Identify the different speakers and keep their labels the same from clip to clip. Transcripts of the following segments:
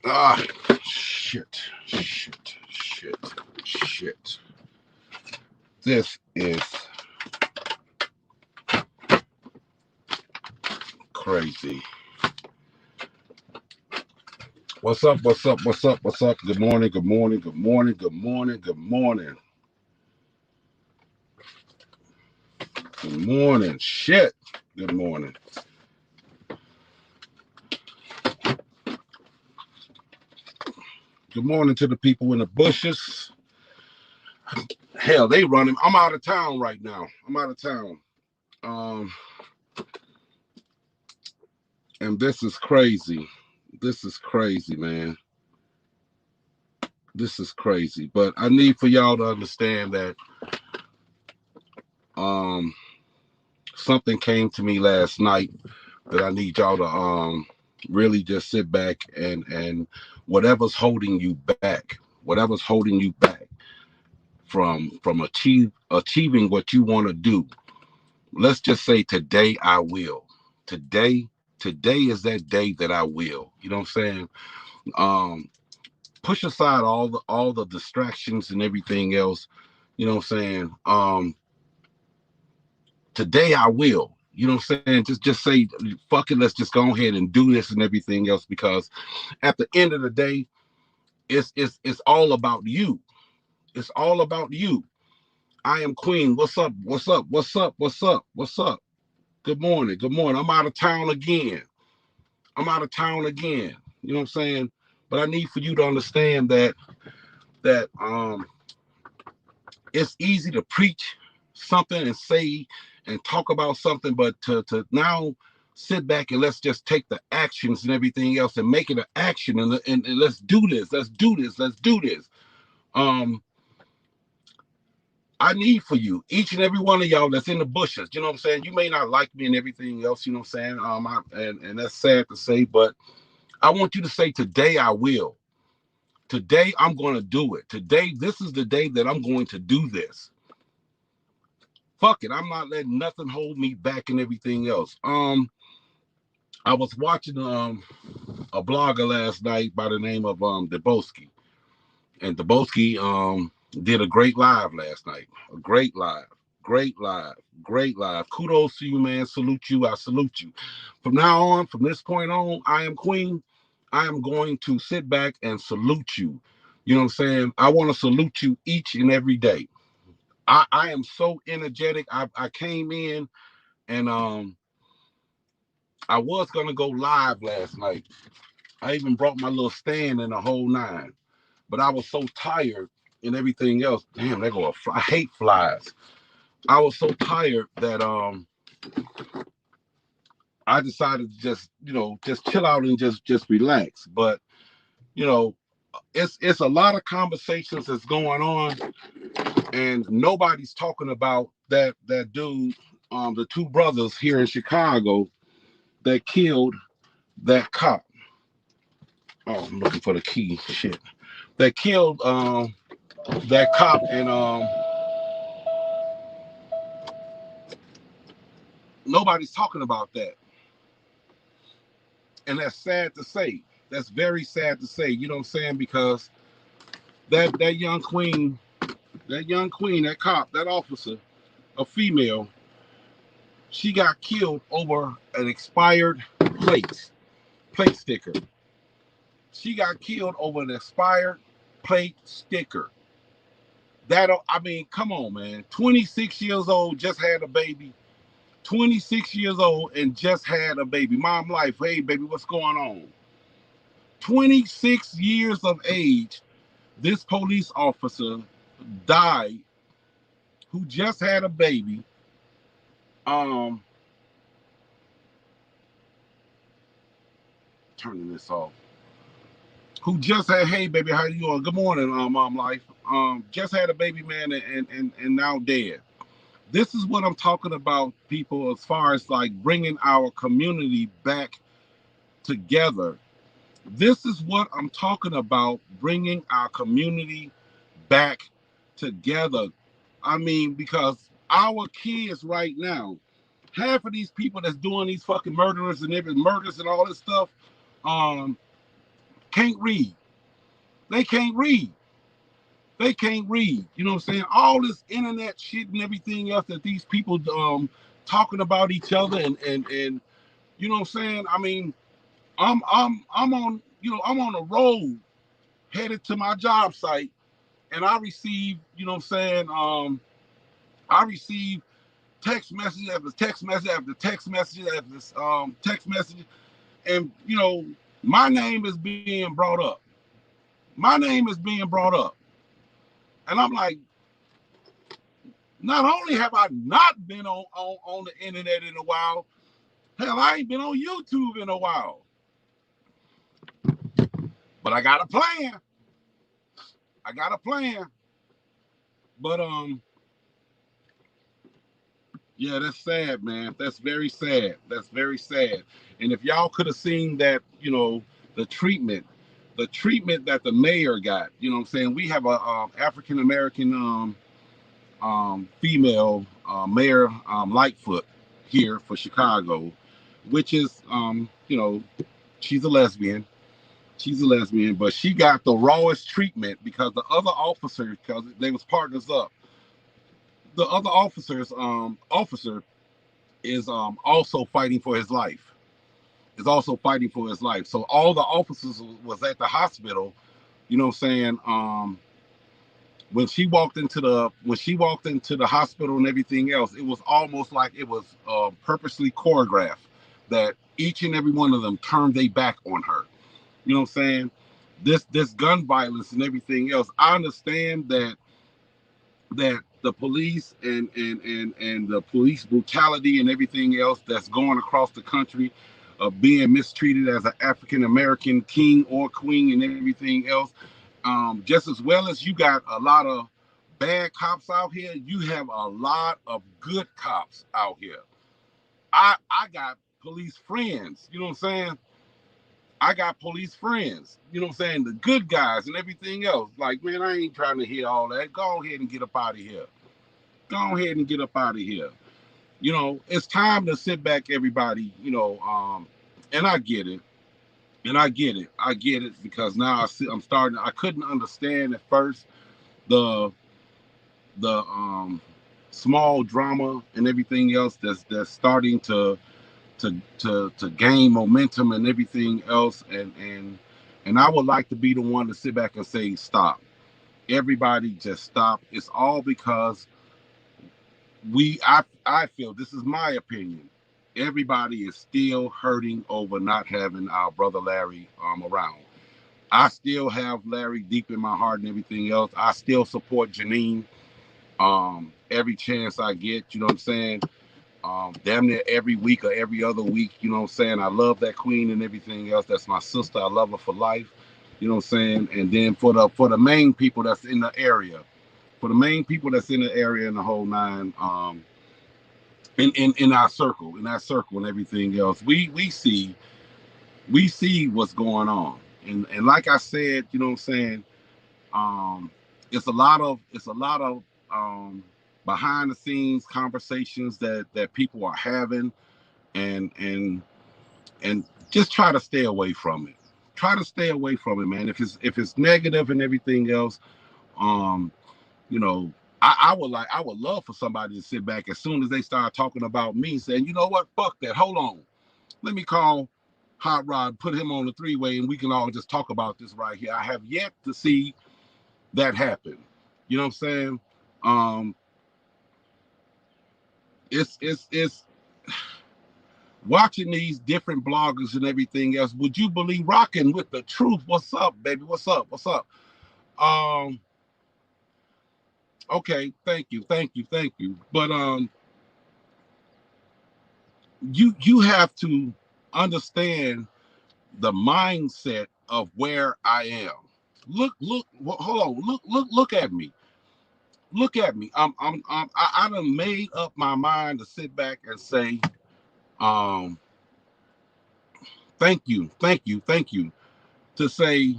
Speaker 1: Ah, shit, shit, shit, shit. This is crazy. What's up? What's up? What's up? What's up? Good morning. Good morning. Good morning. Good morning. Good morning. Good morning. Shit. Good morning. Good morning to the people in the bushes. Hell, they running. I'm out of town right now. I'm out of town. Um, and this is crazy. This is crazy, man. This is crazy. But I need for y'all to understand that um something came to me last night that I need y'all to really just sit back and whatever's holding you back, whatever's holding you back from achieving what you want to do. Let's just say today I will. Today is that day that I will. You know what I'm saying? Um Push aside all the distractions and everything else. You know what I'm saying? Today I will. You know what I'm saying? Just say fuck it, let's just go ahead and do this and everything else because at the end of the day, it's all about you. It's all about you. I am Queen. What's up? What's up? What's up? What's up? What's up? Good morning. Good morning. I'm out of town again. I'm out of town again. You know what I'm saying? But I need for you to understand that it's easy to preach something and say and talk about something, but to now sit back and let's just take the actions and everything else and make it an action and let's do this. Let's do this. Let's do this. Um, I need for you, each and every one of y'all that's in the bushes. You know what I'm saying? You may not like me and everything else. You know what I'm saying? And that's sad to say, but I want you to say today I will. Today I'm going to do it. Today, this is the day that I'm going to do this. Fuck it. I'm not letting nothing hold me back and everything else. I was watching a blogger last night by the name of Debosky. And Debosky did a great live last night. A great live. Great live. Great live. Kudos to you, man. Salute you. I salute you. From now on, from this point on, I am Queen. I am going to sit back and salute you. You know what I'm saying? I want to salute you each and every day. I am so energetic. I came in and I was gonna go live last night. I even brought my little stand and the whole nine, but I was so tired and everything else. Damn, they go. I hate flies. I was so tired that I decided to just just chill out and just relax. But you know, it's a lot of conversations that's going on, and nobody's talking about that dude, the two brothers here in Chicago that killed that cop. Oh, I'm looking for the key. Shit. That killed that cop and nobody's talking about that. And that's sad to say. That's very sad to say. You know what I'm saying? Because that young queen, that cop, that officer, a female, she got killed over an expired plate sticker. She got killed over an expired plate sticker. I mean, come on, man. 26 years old, just had a baby. 26 years old and just had a baby. Mom life, hey baby, what's going on? 26 years of age, this police officer died who just had a baby. Um, Turning this off. Who just had, hey baby, how you doing? Good morning, mom life. Just had a baby man and now dead. This is what I'm talking about, people, as far as like bringing our community back together. This is what I'm talking about, bringing our community back together. I mean, because our kids right now, half of these people that's doing these fucking murderers and every murders and all this stuff, um, can't read. They can't read. They can't read. You know what I'm saying? All this internet shit and everything else that these people talking about each other and you know what I'm saying? I mean, I'm on, you know, I'm on the road headed to my job site, and I receive, you know what I'm saying, I receive text message after text message after text message after text message, and you know, my name is being brought up. My name is being brought up. And I'm like, not only have I not been on the internet in a while, hell, I ain't been on YouTube in a while. But I got a plan. I got a plan. But yeah, that's sad, man. That's very sad. That's very sad. And if y'all could have seen that, you know, the treatment that the mayor got, you know what I'm saying? We have a African American female Mayor Lightfoot here for Chicago, which is you know, she's a lesbian. She's a lesbian, but she got the rawest treatment because the other officers, because they was partners up. The other officer is also fighting for his life. Is also fighting for his life. So all the officers was at the hospital. You know what I'm saying? When she walked into the hospital and everything else, it was almost like it was purposely choreographed that each and every one of them turned their back on her. You know what I'm saying? This gun violence and everything else. I understand that the police and the police brutality and everything else that's going across the country of being mistreated as an African American king or queen and everything else. Just as well as you got a lot of bad cops out here, you have a lot of good cops out here. I got police friends, you know what I'm saying? I got police friends, you know what I'm saying? The good guys and everything else. Like, man, I ain't trying to hear all that. Go ahead and get up out of here. Go ahead and get up out of here. You know, it's time to sit back, everybody, you know, and I get it. And I get it. I get it because now I'm starting. I couldn't understand at first the small drama and everything else that's starting to gain momentum and everything else. And I would like to be the one to sit back and say, stop. Everybody just stop. It's all because I feel, this is my opinion, everybody is still hurting over not having our brother Larry around. I still have Larry deep in my heart and everything else. I still support Janine every chance I get, you know what I'm saying? Damn near every week or every other week, you know what I'm saying? I love that queen and everything else. That's my sister. I love her for life, you know what I'm saying? And then for the main people that's in the area, in the whole nine, in our circle, and everything else, we see what's going on. And like I said, you know what I'm saying, it's a lot of behind the scenes conversations that people are having, and just try to stay away from it. Try to stay away from it, man. If it's negative and everything else, um you know, I would love for somebody to sit back as soon as they start talking about me, saying, you know what, fuck that. Hold on. Let me call Hot Rod, put him on the three-way, and we can all just talk about this right here. I have yet to see that happen. You know what I'm saying? Um, it's watching these different bloggers and everything else. Would you believe Rocking with the Truth? What's up, baby? What's up? What's up? Um, okay, thank you. But you have to understand the mindset of where I am. Look, hold on, look at me. Look at me. I done made up my mind to sit back and say, um, thank you. To say,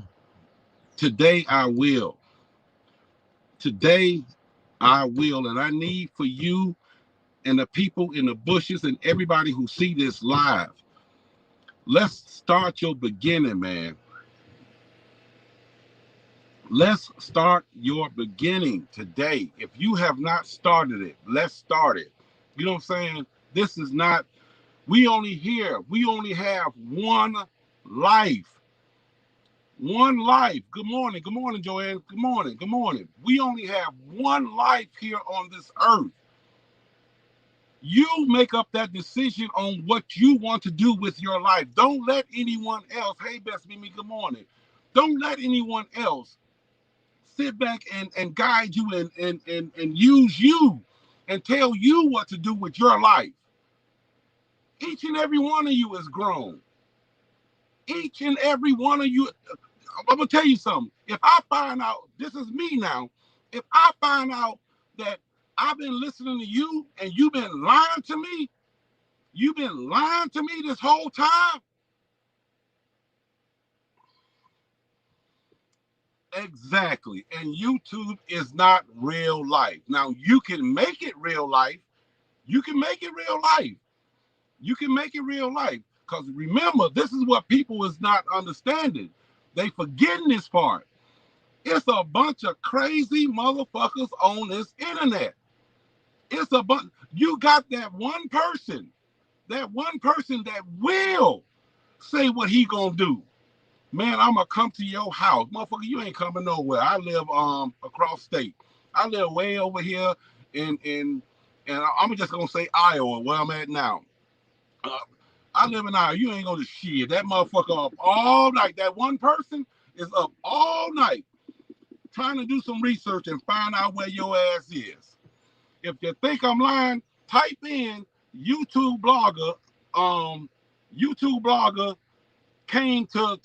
Speaker 1: today I will. Today I will. And I need for you and the people in the bushes and everybody who see this live. Let's start your beginning, man. Let's start your beginning today. If you have not started it, let's start it. You know what I'm saying? This is not, we only here, we only have one life. One life. Good morning, Joanne. Good morning, good morning. We only have one life here on this earth. You make up that decision on what you want to do with your life. Don't let anyone else, hey, Best Mimi, good morning. Don't let anyone else sit back and guide you and use you and tell you what to do with your life. Each and every one of you is grown. Each and every one of you, I'm gonna tell you something. If I find out, this is me now, if I find out that I've been listening to you and you've been lying to me, you've been lying to me this whole time. Exactly. And YouTube is not real life. Now you can make it real life. You can make it real life. You can make it real life. Because remember, this is what people is not understanding. They forgetting this part. It's a bunch of crazy motherfuckers on this internet. It's a bunch. You got that one person that will say what he gonna do. Man, I'm gonna come to your house, motherfucker. You ain't coming nowhere. I live across state. I live way over here in and I'm just gonna say Iowa, where I'm at now. Uh, I live in Iowa. You ain't gonna shit. That motherfucker up all night. That one person is up all night trying to do some research and find out where your ass is. If you think I'm lying, type in YouTube blogger. Um, YouTube blogger came to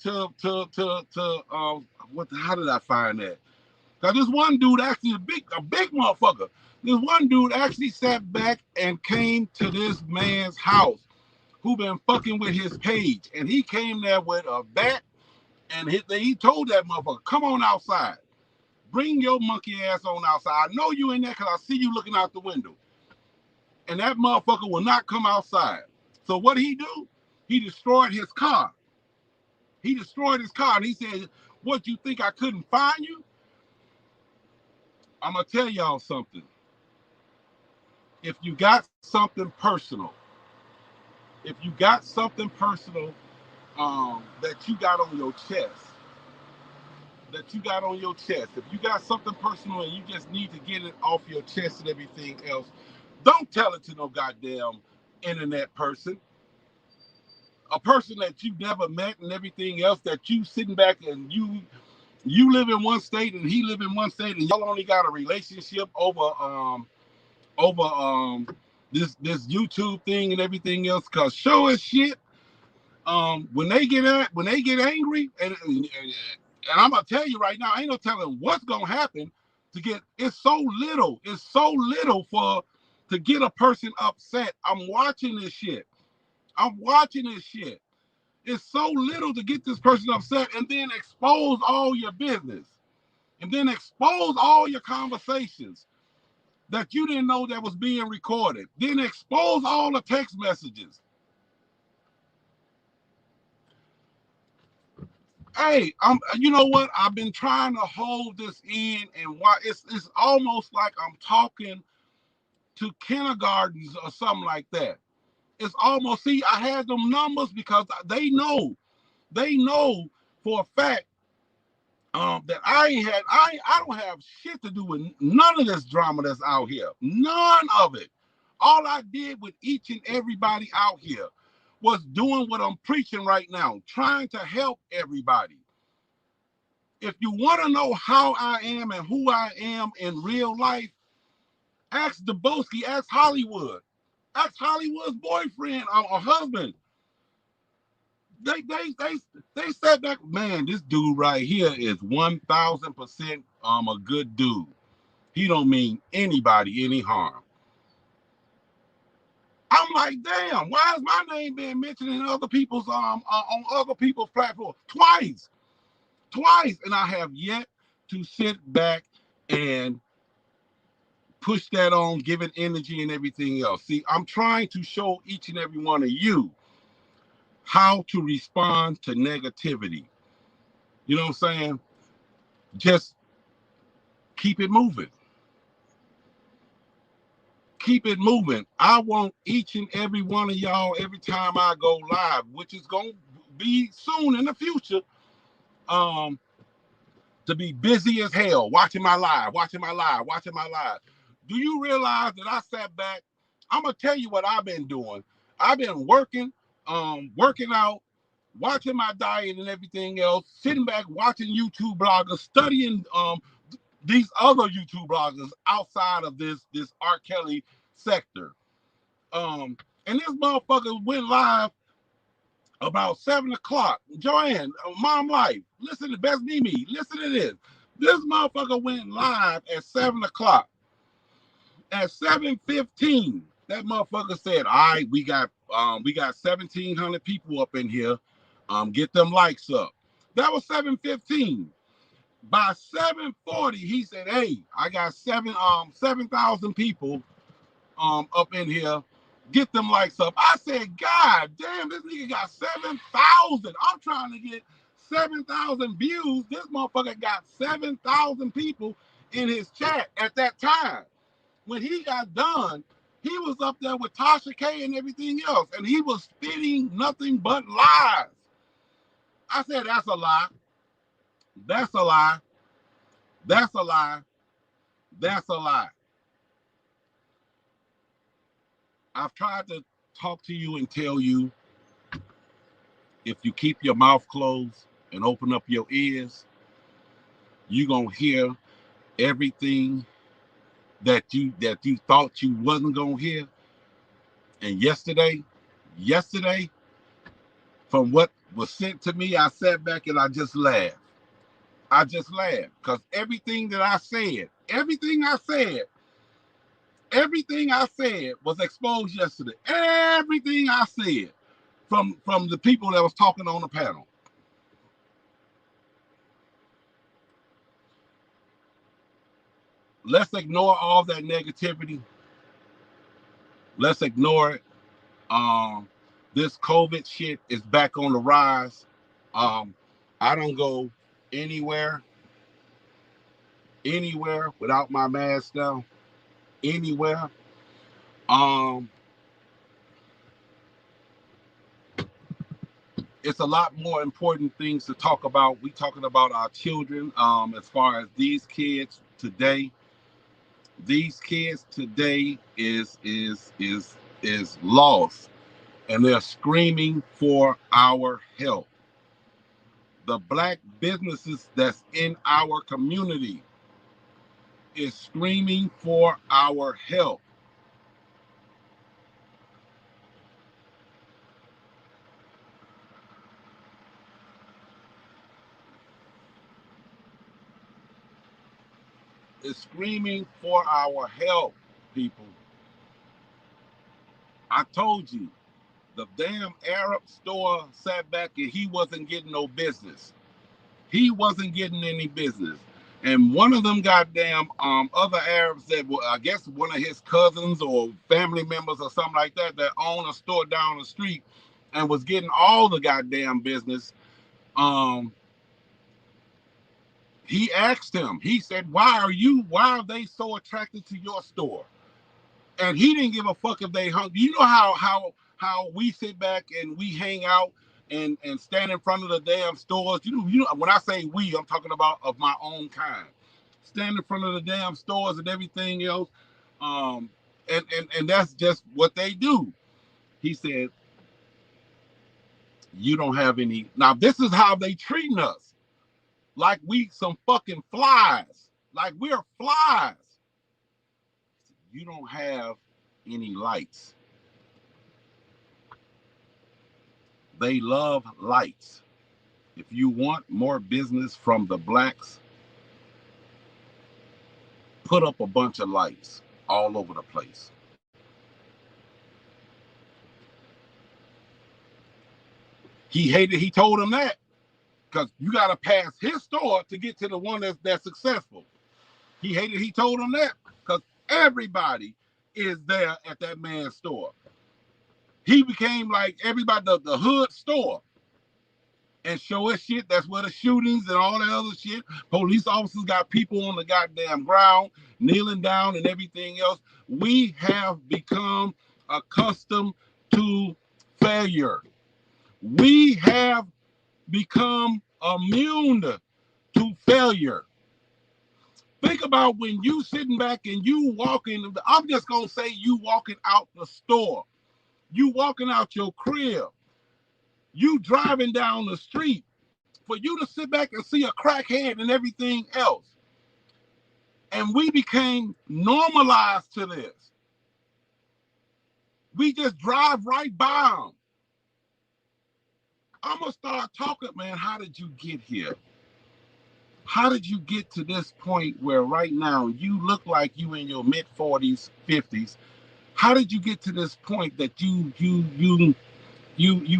Speaker 1: what? How did I find that? Cause this one dude actually a big motherfucker. This one dude actually sat back and came to this man's house who been fucking with his page, and he came there with a bat, and he told that motherfucker, "Come on outside, bring your monkey ass on outside. I know you in there because I see you looking out the window." And that motherfucker will not come outside. So what he do? He destroyed his car. He destroyed his car, and he said, "What, you think I couldn't find you?" I'm gonna tell y'all something. If you got something personal, if you got something personal that you got on your chest, if you got something personal and you just need to get it off your chest and everything else, don't tell it to no goddamn internet person, a person that you never met and everything else, that you sitting back and you live in one state and he live in one state and y'all only got a relationship over this YouTube thing and everything else. Cause show as shit. When they get angry, and I'm gonna tell you right now, I ain't no telling what's gonna happen to get. It's so little for to get a person upset. I'm watching this shit. It's so little to get this person upset, and then expose all your business, and then expose all your conversations that you didn't know that was being recorded. Then expose all the text messages. Hey, you know what? I've been trying to hold this in, and why it's almost like I'm talking to kindergartens or something like that. It's almost, see, I had them numbers because they know for a fact that I don't have shit to do with none of this drama that's out here. None of it. All I did with each and everybody out here was doing what I'm preaching right now, trying to help everybody. If you want to know how I am and who I am in real life, ask Dubowski, ask Hollywood, ask Hollywood's boyfriend or husband. They they they they said that, man, this dude right here is 1,000% a good dude. He don't mean anybody any harm. I'm like, damn, why is my name being mentioned in other people's on other people's platforms twice, and I have yet to sit back and push that on, giving energy and everything else. See, I'm trying to show each and every one of you how to respond to negativity. You know what I'm saying? Just keep it moving. Keep it moving. I want each and every one of y'all every time I go live, which is gonna be soon in the future, um, to be busy as hell watching my live, watching my live, watching my live. Do you realize that I sat back? I'm gonna tell you what I've been doing. I've been working out, watching my diet and everything else, sitting back watching YouTube bloggers, studying these other YouTube bloggers outside of this R. Kelly sector. And this motherfucker went live about 7 o'clock. Joanne, Mom Life, listen to Best Mimi, listen to this. This motherfucker went live at 7 o'clock. At 7:15, that motherfucker said, all right, we got 1,700 people up in here. Get them likes up. That was 7:15. By 7:40, he said, hey, I got 7,000 people up in here. Get them likes up. I said, God damn, this nigga got 7,000. I'm trying to get 7,000 views. This motherfucker got 7,000 people in his chat at that time. When he got done, he was up there with Tasha K and everything else, and he was spitting nothing but lies. I said, that's a lie. That's a lie. That's a lie. That's a lie. I've tried to talk to you and tell you, if you keep your mouth closed and open up your ears, you're gonna hear everything that you thought you wasn't gonna hear. And yesterday, from what was sent to me, I sat back and I just laughed. I just laughed because everything that I said, everything I said was exposed yesterday. Everything I said from the people that was talking on the panel. Let's ignore all that negativity. Let's ignore it. This COVID shit is back on the rise. I don't go anywhere without my mask now. Anywhere. It's a lot more important things to talk about. We talking about our children. As far as these kids today is lost, and they're screaming for our help. The black businesses that's in our community is screaming for our help. Is screaming for our help, people. I told you, the damn Arab store sat back and he wasn't getting no business. He wasn't getting any business. And one of them goddamn other Arabs that were, I guess, one of his cousins or family members or something like that, that owned a store down the street and was getting all the goddamn business. He asked him, he said, why are they so attracted to your store? And he didn't give a fuck if they hung. You know how we sit back and we hang out and stand in front of the damn stores. You know when I say we, I'm talking about of my own kind. Stand in front of the damn stores and everything else. And that's just what they do. He said, you don't have any. Now this is how they treating us. Like we some fucking flies. Like we're flies. You don't have any lights. They love lights. If you want more business from the blacks, put up a bunch of lights all over the place. He told him that because you got to pass his store to get to the one that's successful. He told him that because everybody is there at that man's store. He became like everybody, the hood store. and show us shit. That's where the shootings and all that other shit. Police officers got people on the goddamn ground, kneeling down and everything else. We have become accustomed to failure. We have become immune to failure. Think about when you sitting back and you walking, I'm just gonna say you walking out the store, you walking out your crib, you driving down the street, for you to sit back and see a crackhead and everything else. And we became normalized to this. We just drive right by them. I'm gonna start talking, man. How did you get here? How did you get to this point where right now you look like you in your mid 40s, 50s? How did you get to this point that you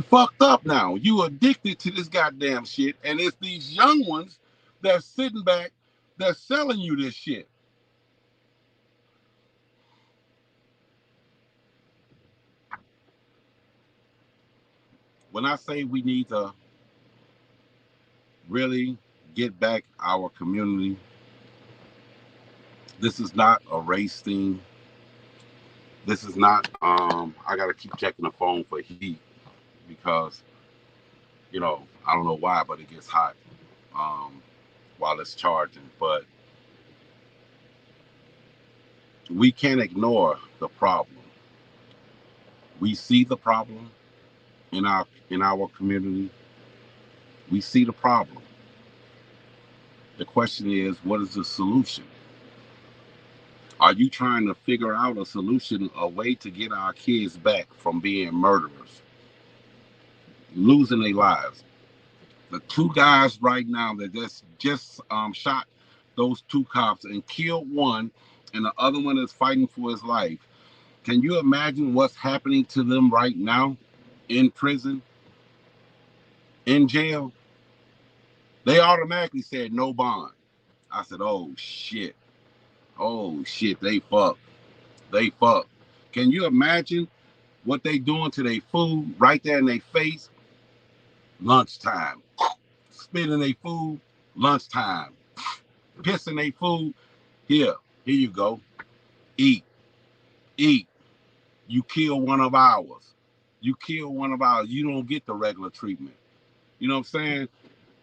Speaker 1: fucked up now? You addicted to this goddamn shit, and it's these young ones that's sitting back that's selling you this shit. When I say we need to really get back our community, this is not a race thing. This is not I gotta keep checking the phone for heat because, I don't know why, but it gets hot um while it's charging. But we can't ignore the problem. We see the problem in our community. We see the problem. The question is, what is the solution? Are you trying to figure out a solution, a way to get our kids back from being murderers, losing their lives? The two guys right now that just shot those two cops and killed one, and the other one is fighting for his life. Can you imagine what's happening to them right now in prison, in jail? They automatically said no bond. I said, oh shit. Oh shit, they fucked. They fucked. Can you imagine what they doing to their food right there in their face? Lunchtime. Spitting their food, lunchtime. Pissing their food. Here you go. Eat. Eat. You kill one of ours. You kill one of ours. You don't get the regular treatment. You know what I'm saying?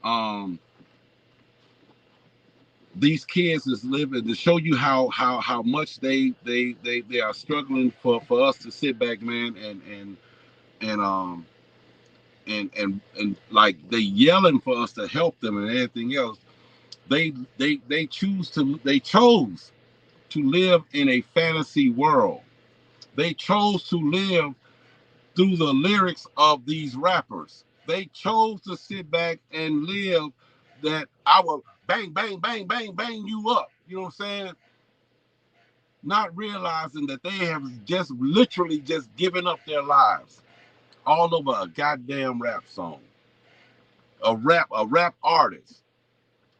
Speaker 1: Um, these kids is living to show you how much they are struggling for us to sit back, man, and and like they yelling for us to help them and everything else. They chose to live in a fantasy world. They chose to live through the lyrics of these rappers. They chose to sit back and live that I will bang, bang, bang, bang, bang you up. You know what I'm saying? Not realizing that they have just literally just given up their lives all over a goddamn rap song. A rap artist.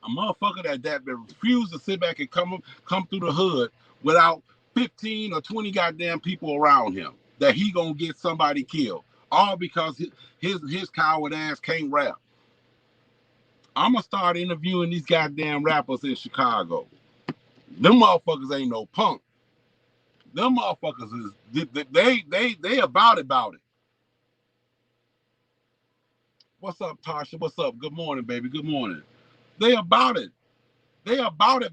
Speaker 1: A motherfucker that refused to sit back and come through the hood without 15 or 20 goddamn people around him. That he gonna get somebody killed. All because his coward ass can't rap. I'm gonna start interviewing these goddamn rappers in Chicago. Them motherfuckers ain't no punk. Them motherfuckers is they about it. What's up, Tasha? What's up? Good morning, baby. Good morning. They about it. They about it.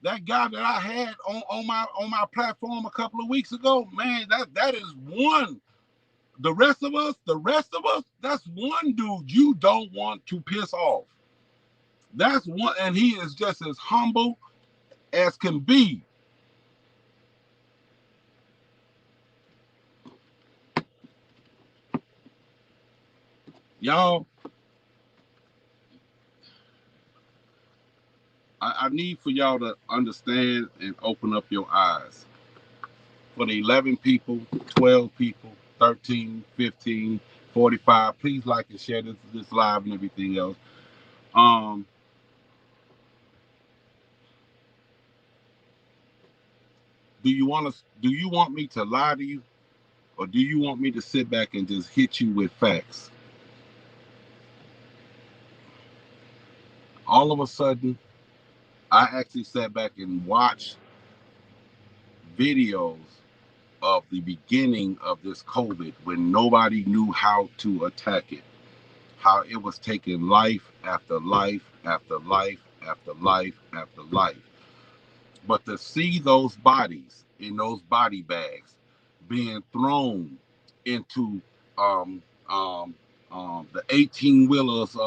Speaker 1: That guy that I had on my platform a couple of weeks ago, man, that is one. The rest of us, that's one dude you don't want to piss off. That's one, and he is just as humble as can be. Y'all, I need for y'all to understand and open up your eyes. For the 11 people, 12 people, 13, 15, 45, please like and share this live and everything else. Um, do you want me to lie to you? or do you want me to sit back and just hit you with facts? All of a sudden, I actually sat back and watched videos of the beginning of this COVID when nobody knew how to attack it, how it was taking life after life after life after life after life. But to see those bodies in those body bags being thrown into um, um, the 18-wheelers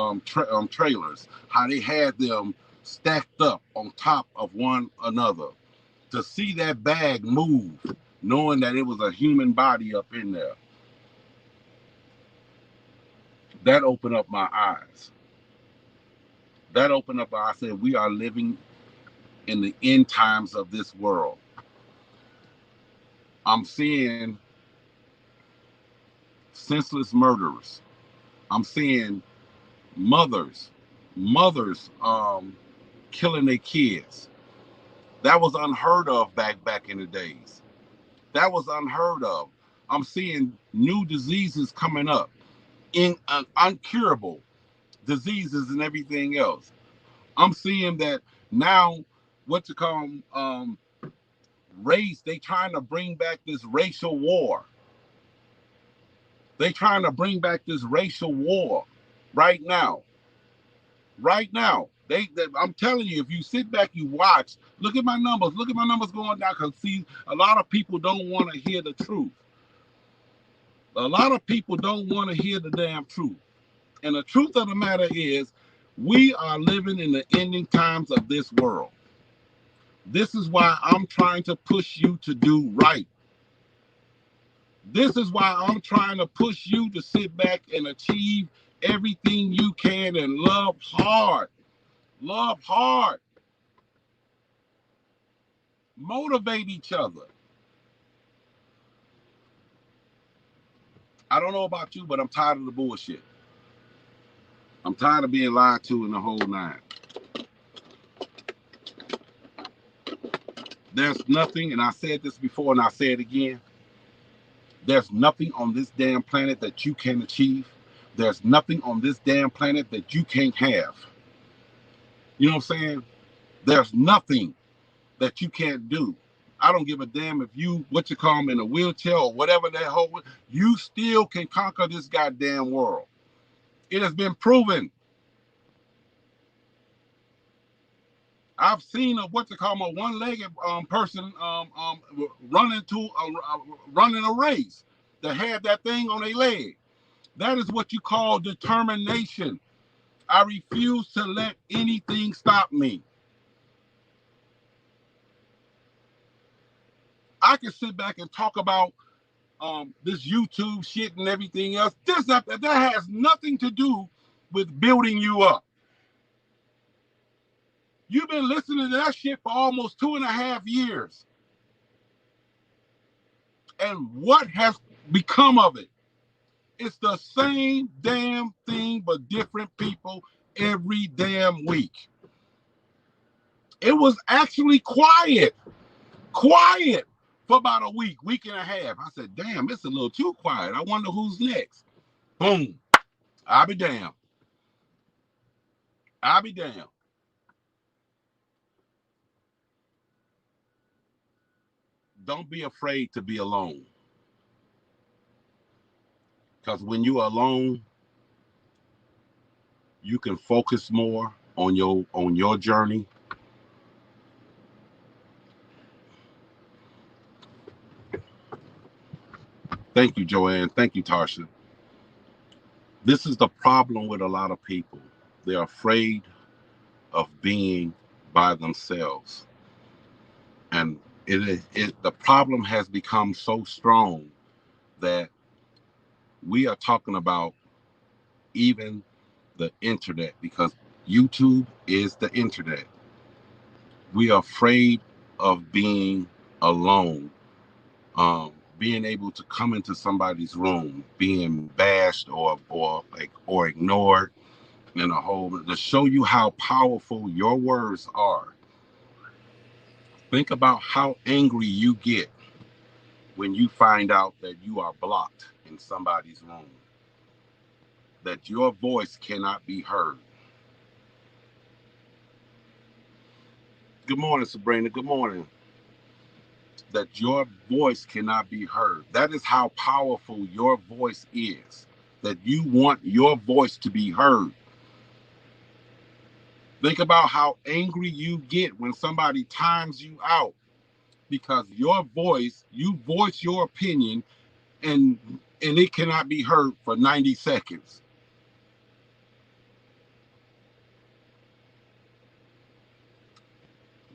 Speaker 1: trailers, how they had them stacked up on top of one another, to see that bag move, knowing that it was a human body up in there, that opened up my eyes. That opened up, I said, we are living in the end times of this world. I'm seeing senseless murderers. I'm seeing mothers killing their kids. That was unheard of back in the days. That was unheard of. I'm seeing new diseases coming up, in uncurable diseases and everything else. I'm seeing that now, what you call race. They trying to bring back this racial war. They trying to bring back this racial war right now. Right now. I'm telling you, if you sit back, you watch, look at my numbers. Look at my numbers going down. Because, see, a lot of people don't want to hear the truth. A lot of people don't want to hear the damn truth. And the truth of the matter is, we are living in the ending times of this world. This is why I'm trying to push you to do right. This is why I'm trying to push you to sit back and achieve everything you can and love hard. Love hard. Motivate each other. I don't know about you, but I'm tired of the bullshit. I'm tired of being lied to in the whole nine. There's nothing, and I said this before and I say it again, there's nothing on this damn planet that you can achieve. There's nothing on this damn planet that you can't have. You know what I'm saying? There's nothing that you can't do. I don't give a damn if you, what you call them, in a wheelchair or whatever that whole, you still can conquer this goddamn world. It has been proven. I've seen a, what you call them, a one-legged person running a race that had that thing on their leg. That is what you call determination. I refuse to let anything stop me. I can sit back and talk about this YouTube shit and everything else. That has nothing to do with building you up. You've been listening to that shit for almost 2.5 years. And what has become of it? It's the same damn thing, but different people every damn week. It was actually quiet for about a week and a half. I said, damn, it's a little too quiet. I wonder who's next. Boom. I'll be damned. I'll be damned. Don't be afraid to be alone. Because when you're alone, you can focus more on your journey. Thank you, Joanne. Thank you, Tarsha. This is the problem with a lot of people. They're afraid of being by themselves. And the problem has become so strong that we are talking about even the internet, because YouTube is the internet. We are afraid of being alone, being able to come into somebody's room, being bashed or ignored, and a whole, to show you how powerful your words are. Think about how angry you get when you find out that you are blocked in somebody's room, that your voice cannot be heard. Good morning, Sabrina. Good morning. That your voice cannot be heard. That is how powerful your voice is. That you want your voice to be heard. Think about how angry you get when somebody times you out because your voice, you voice your opinion, and it cannot be heard for 90 seconds.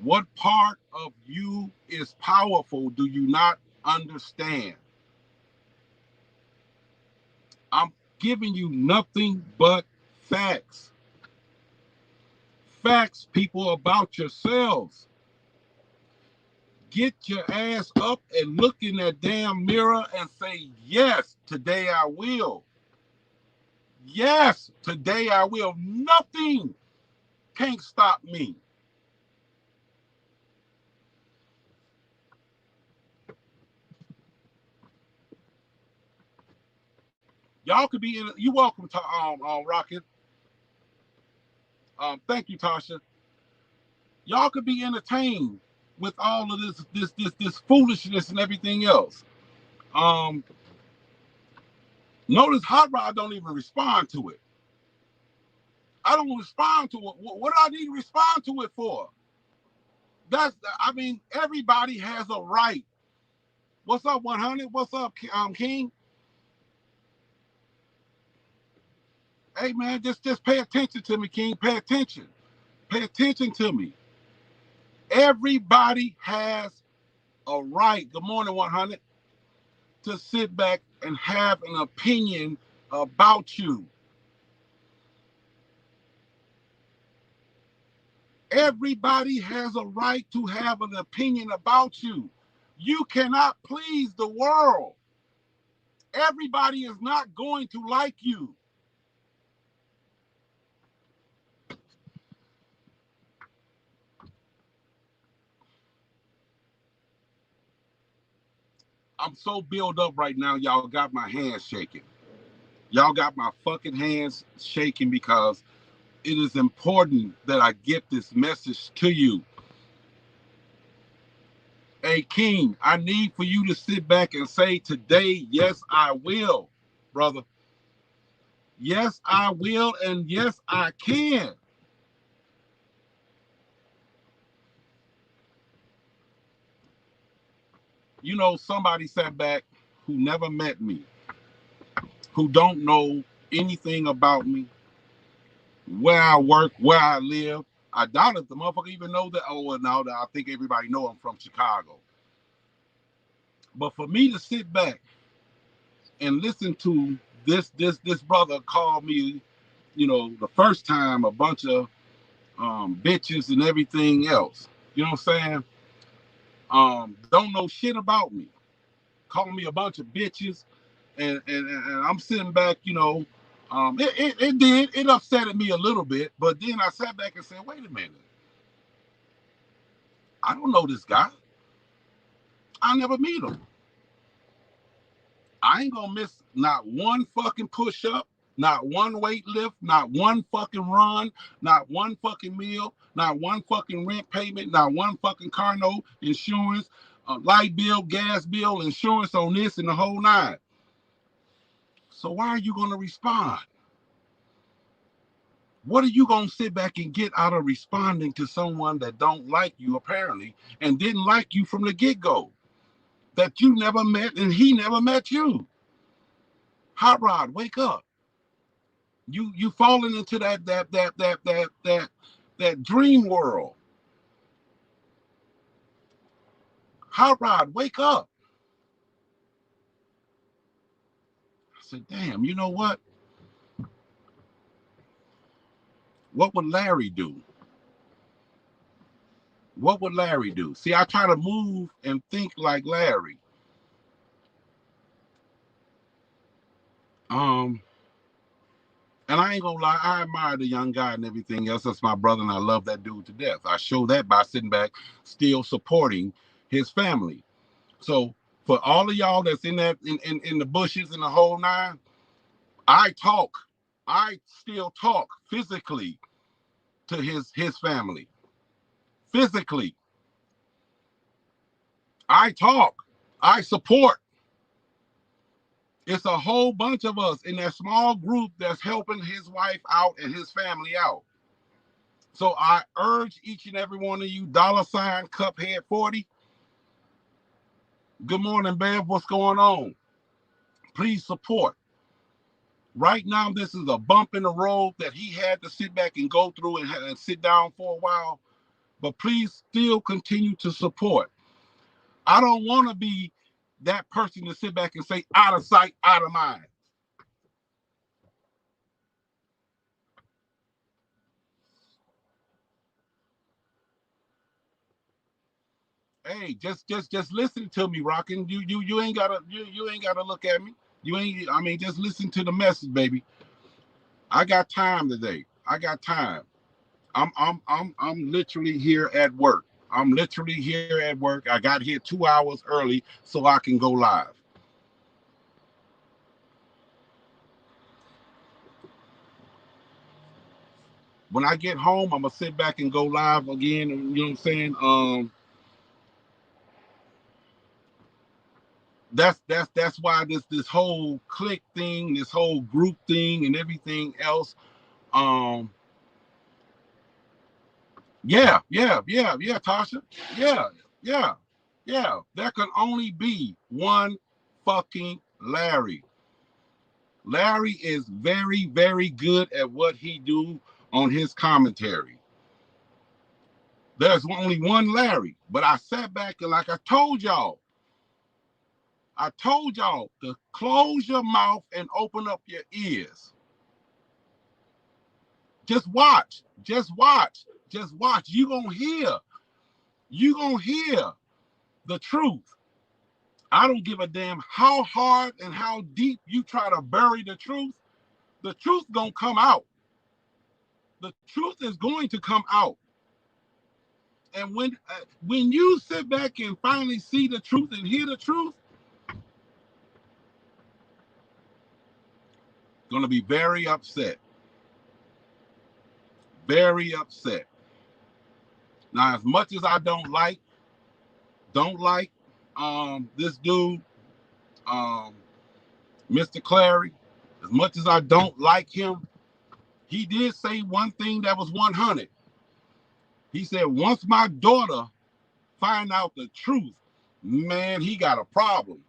Speaker 1: What part of you is powerful do you not understand? I'm giving you nothing but facts. Facts, people, about yourselves. Get your ass up and look in that damn mirror and say, yes, today I will. Yes, today I will. Nothing can't stop me. Y'all could be in. You welcome to Rocket. Thank you, Tasha. Y'all could be entertained with all of this foolishness and everything else. Notice Hot Rod don't even respond to it. I don't respond to it. What do I need to respond to it for? I mean, everybody has a right. What's up, 100? What's up, King? Hey, man, just pay attention to me, King. Pay attention. Pay attention to me. Everybody has a right, good morning, 100, to sit back and have an opinion about you. Everybody has a right to have an opinion about you. You cannot please the world. Everybody is not going to like you. I'm so built up right now, y'all got my hands shaking. Y'all got my fucking hands shaking because it is important that I get this message to you. Hey, King, I need for you to sit back and say today, yes, I will, brother. Yes, I will, and yes, I can. You know, somebody sat back who never met me, who don't know anything about me, where I work, where I live. I doubt if the motherfucker even know that. Oh, well, now that I think everybody know I'm from Chicago. But for me to sit back and listen to this brother call me, you know, the first time a bunch of bitches and everything else. You know what I'm saying? Don't know shit about me. Calling me a bunch of bitches, and I'm sitting back, you know. It upset me a little bit, but then I sat back and said, wait a minute. I don't know this guy. I never meet him. I ain't gonna miss not one fucking push up, not one weight lift, not one fucking run, not one fucking meal, not one fucking rent payment, not one fucking car note, insurance, light bill, gas bill, insurance on this and the whole nine. So why are you gonna respond? What are you gonna sit back and get out of responding to someone that don't like you apparently and didn't like you from the get-go? That you never met and he never met you. Hot Rod, wake up. You falling into that dream world. Hot Rod, wake up. I said, damn, you know what? What would Larry do? What would Larry do? See, I try to move and think like Larry. And I ain't gonna lie, I admire the young guy and everything else. That's my brother, and I love that dude to death. I show that by sitting back, still supporting his family. So For all of y'all that's in that in the bushes and the whole nine, I talk. I still talk physically to his family. Physically. I talk. I support. It's a whole bunch of us in that small group that's helping his wife out and his family out. So I urge each and every one of you, $ Cuphead 40. Good morning, Bev. What's going on? Please support. Right now, this is a bump in the road that he had to sit back and go through and sit down for a while. But please still continue to support. I don't want to be that person to sit back and say, out of sight, out of mind. Hey, just listen to me, Rockin'. You ain't gotta look at me. Just listen to the message, baby. I got time today. I got time. I'm literally here at work. I'm literally here at work. I got here 2 hours early so I can go live. When I get home, I'm gonna sit back and go live again. You know what I'm saying? That's why this whole clique thing, this whole group thing, and everything else. Um, yeah, Tasha. Yeah, yeah, yeah. There can only be one fucking Larry. Larry is very, very good at what he do on his commentary. There's only one Larry, but I sat back and like I told y'all to close your mouth and open up your ears. Just watch. Just watch. Just watch. You gonna hear. You gonna hear the truth. I don't give a damn how hard and how deep you try to bury the truth. The truth gonna come out. The truth is going to come out. And when you sit back and finally see the truth and hear the truth, gonna be very upset. Very upset. Now, as much as I don't like this dude, Mr. Clary, as much as I don't like him, he did say one thing that was 100. He said, once my daughter find out the truth, man, he got a problem.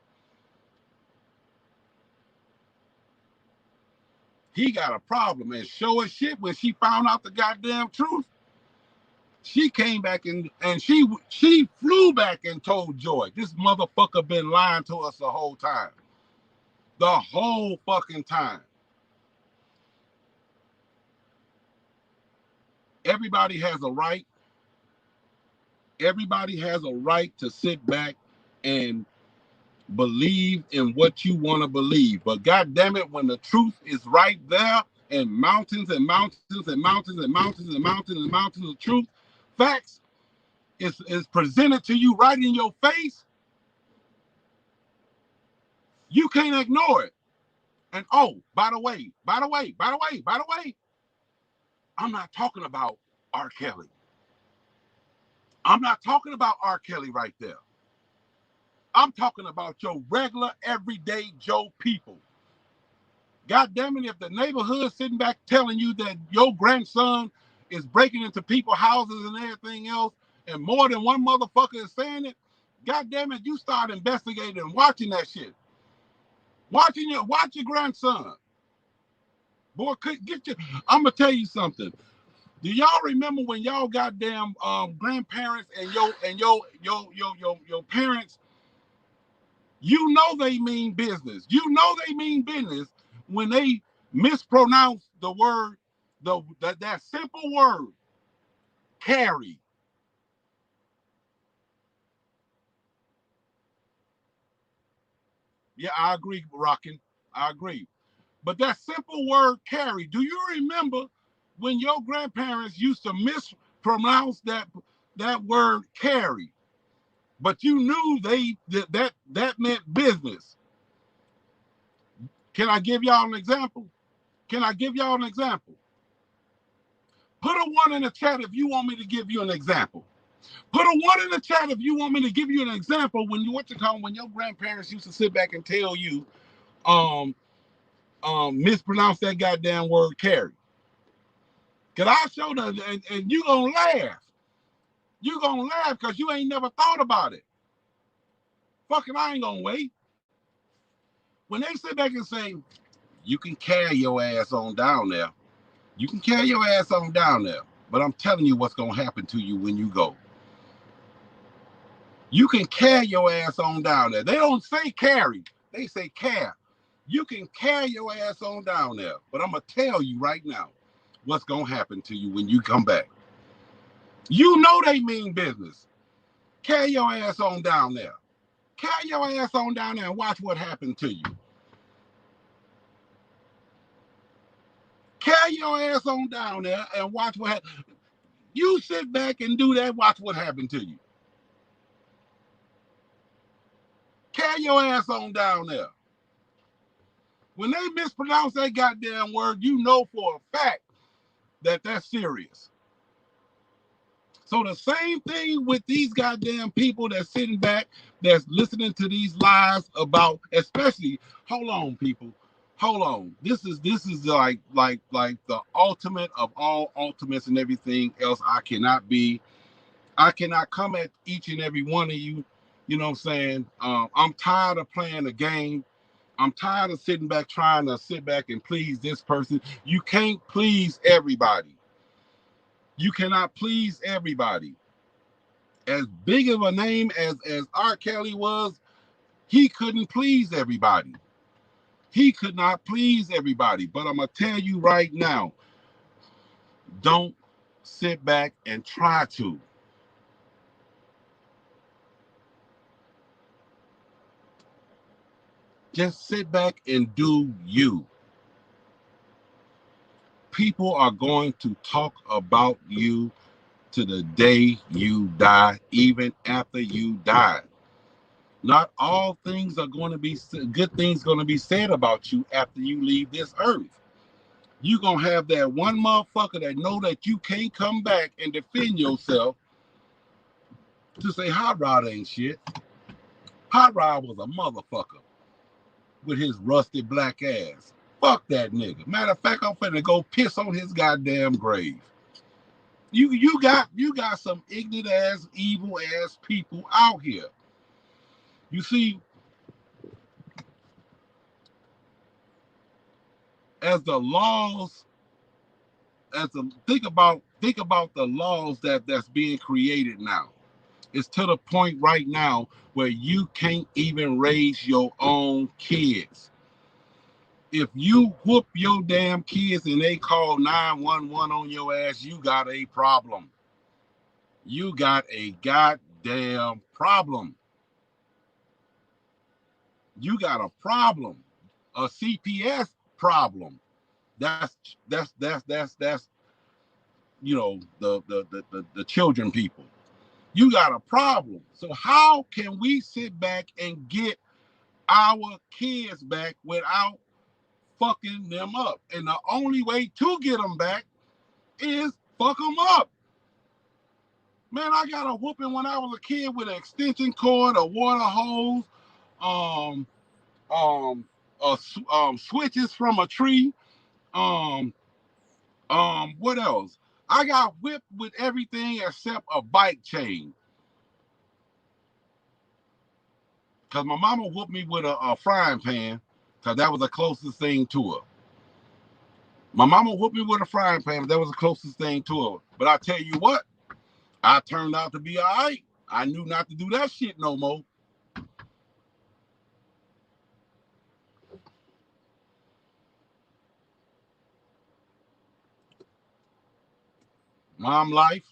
Speaker 1: He got a problem. And show as shit, when she found out the goddamn truth, she came back and she flew back and told Joy, this motherfucker been lying to us the whole time. The whole fucking time. Everybody has a right. Everybody has a right to sit back and believe in what you want to believe. But God damn it, when the truth is right there, and mountains and mountains and mountains and mountains and mountains and mountains of truth, facts is presented to you right in your face, you can't ignore it. And oh, by the way, I'm not talking about R. Kelly. I'm not talking about R. Kelly right there. I'm talking about your regular, everyday Joe people. God damn it, if the neighborhood sitting back telling you that your grandson is breaking into people's houses and everything else, and more than one motherfucker is saying it, God damn it, you start investigating and watching that shit. Watch your grandson. Boy, I'm gonna tell you something. Do y'all remember when y'all goddamn grandparents and your parents, you know they mean business. You know they mean business when they mispronounce the word, that simple word, carry. Yeah, I agree, Rockin'. I agree. But that simple word, carry, do you remember when your grandparents used to mispronounce that word, carry? but you knew that meant business. Can I give y'all an example? Can I give y'all an example? Put a 1 in the chat if you want me to give you an example. Put a 1 in the chat if you want me to give you an example when your grandparents used to sit back and tell you, mispronounce that goddamn word carry. Cause I show them, and you gonna laugh. You gonna laugh because you ain't never thought about it. Fucking, I ain't gonna wait. When they sit back and say, you can carry your ass on down there. You can carry your ass on down there. But I'm telling you what's gonna happen to you when you go. You can carry your ass on down there. They don't say carry. They say care. You can carry your ass on down there. But I'm gonna tell you right now what's gonna happen to you when you come back. You know they mean business. Carry your ass on down there. Carry your ass on down there and watch what happened to you. Carry your ass on down there and watch what happens. You sit back and do that, watch what happened to you. Carry your ass on down there. When they mispronounce that goddamn word, you know for a fact that that's serious. So the same thing with these goddamn people that's sitting back, that's listening to these lies about, especially, hold on, people. Hold on. This is like the ultimate of all ultimates and everything else. I cannot come at each and every one of you. You know what I'm saying? I'm tired of playing the game. I'm tired of sitting back trying to sit back and please this person. You can't please everybody. You cannot please everybody. As big of a name as R. Kelly was, he couldn't please everybody. He could not please everybody. But I'm going to tell you right now, don't sit back and try to. Just sit back and do you. People are going to talk about you to the day you die, even after you die. Not all things are going to be good things going to be said about you after you leave this earth. You're going to have that one motherfucker that know that you can't come back and defend yourself to say Hot Rod ain't shit. Hot Rod was a motherfucker with his rusty black ass. Fuck that nigga. Matter of fact, I'm finna go piss on his goddamn grave. You got some ignorant ass, evil ass people out here. You see, as the laws, think about the laws that's being created now. It's to the point right now where you can't even raise your own kids. If you whoop your damn kids and they call 911 on your ass, you got a problem. You got a goddamn problem. You got a problem. A CPS problem. That's you know, the children people. You got a problem. So how can we sit back and get our kids back without fucking them up? And the only way to get them back is fuck them up. Man, I got a whooping when I was a kid with an extension cord, a water hose, switches from a tree. What else? I got whipped with everything except a bike chain. Because my mama whooped me with a frying pan, because that was the closest thing to her. My mama whooped me with a frying pan, but that was the closest thing to her. But I tell you what, I turned out to be all right. I knew not to do that shit no more. Mom life.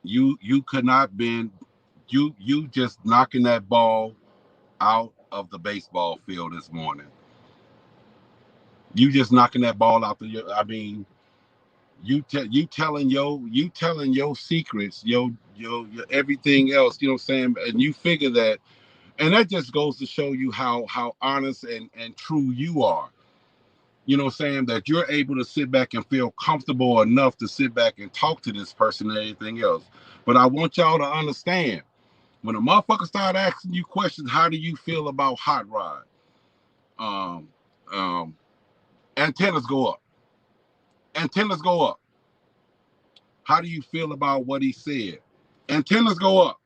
Speaker 1: You could not been you just knocking that ball out of the baseball field this morning. You just knocking that ball out the. I mean, You telling your secrets, your everything else, you know what I'm saying? And you figure that, and that just goes to show you how honest and true you are. You know what I'm saying? That you're able to sit back and feel comfortable enough to sit back and talk to this person and anything else. But I want y'all to understand, when a motherfucker start asking you questions, how do you feel about Hot Rod? Um, um, Antennas go up. Antennas go up. How do you feel about what he said? Antennas go up.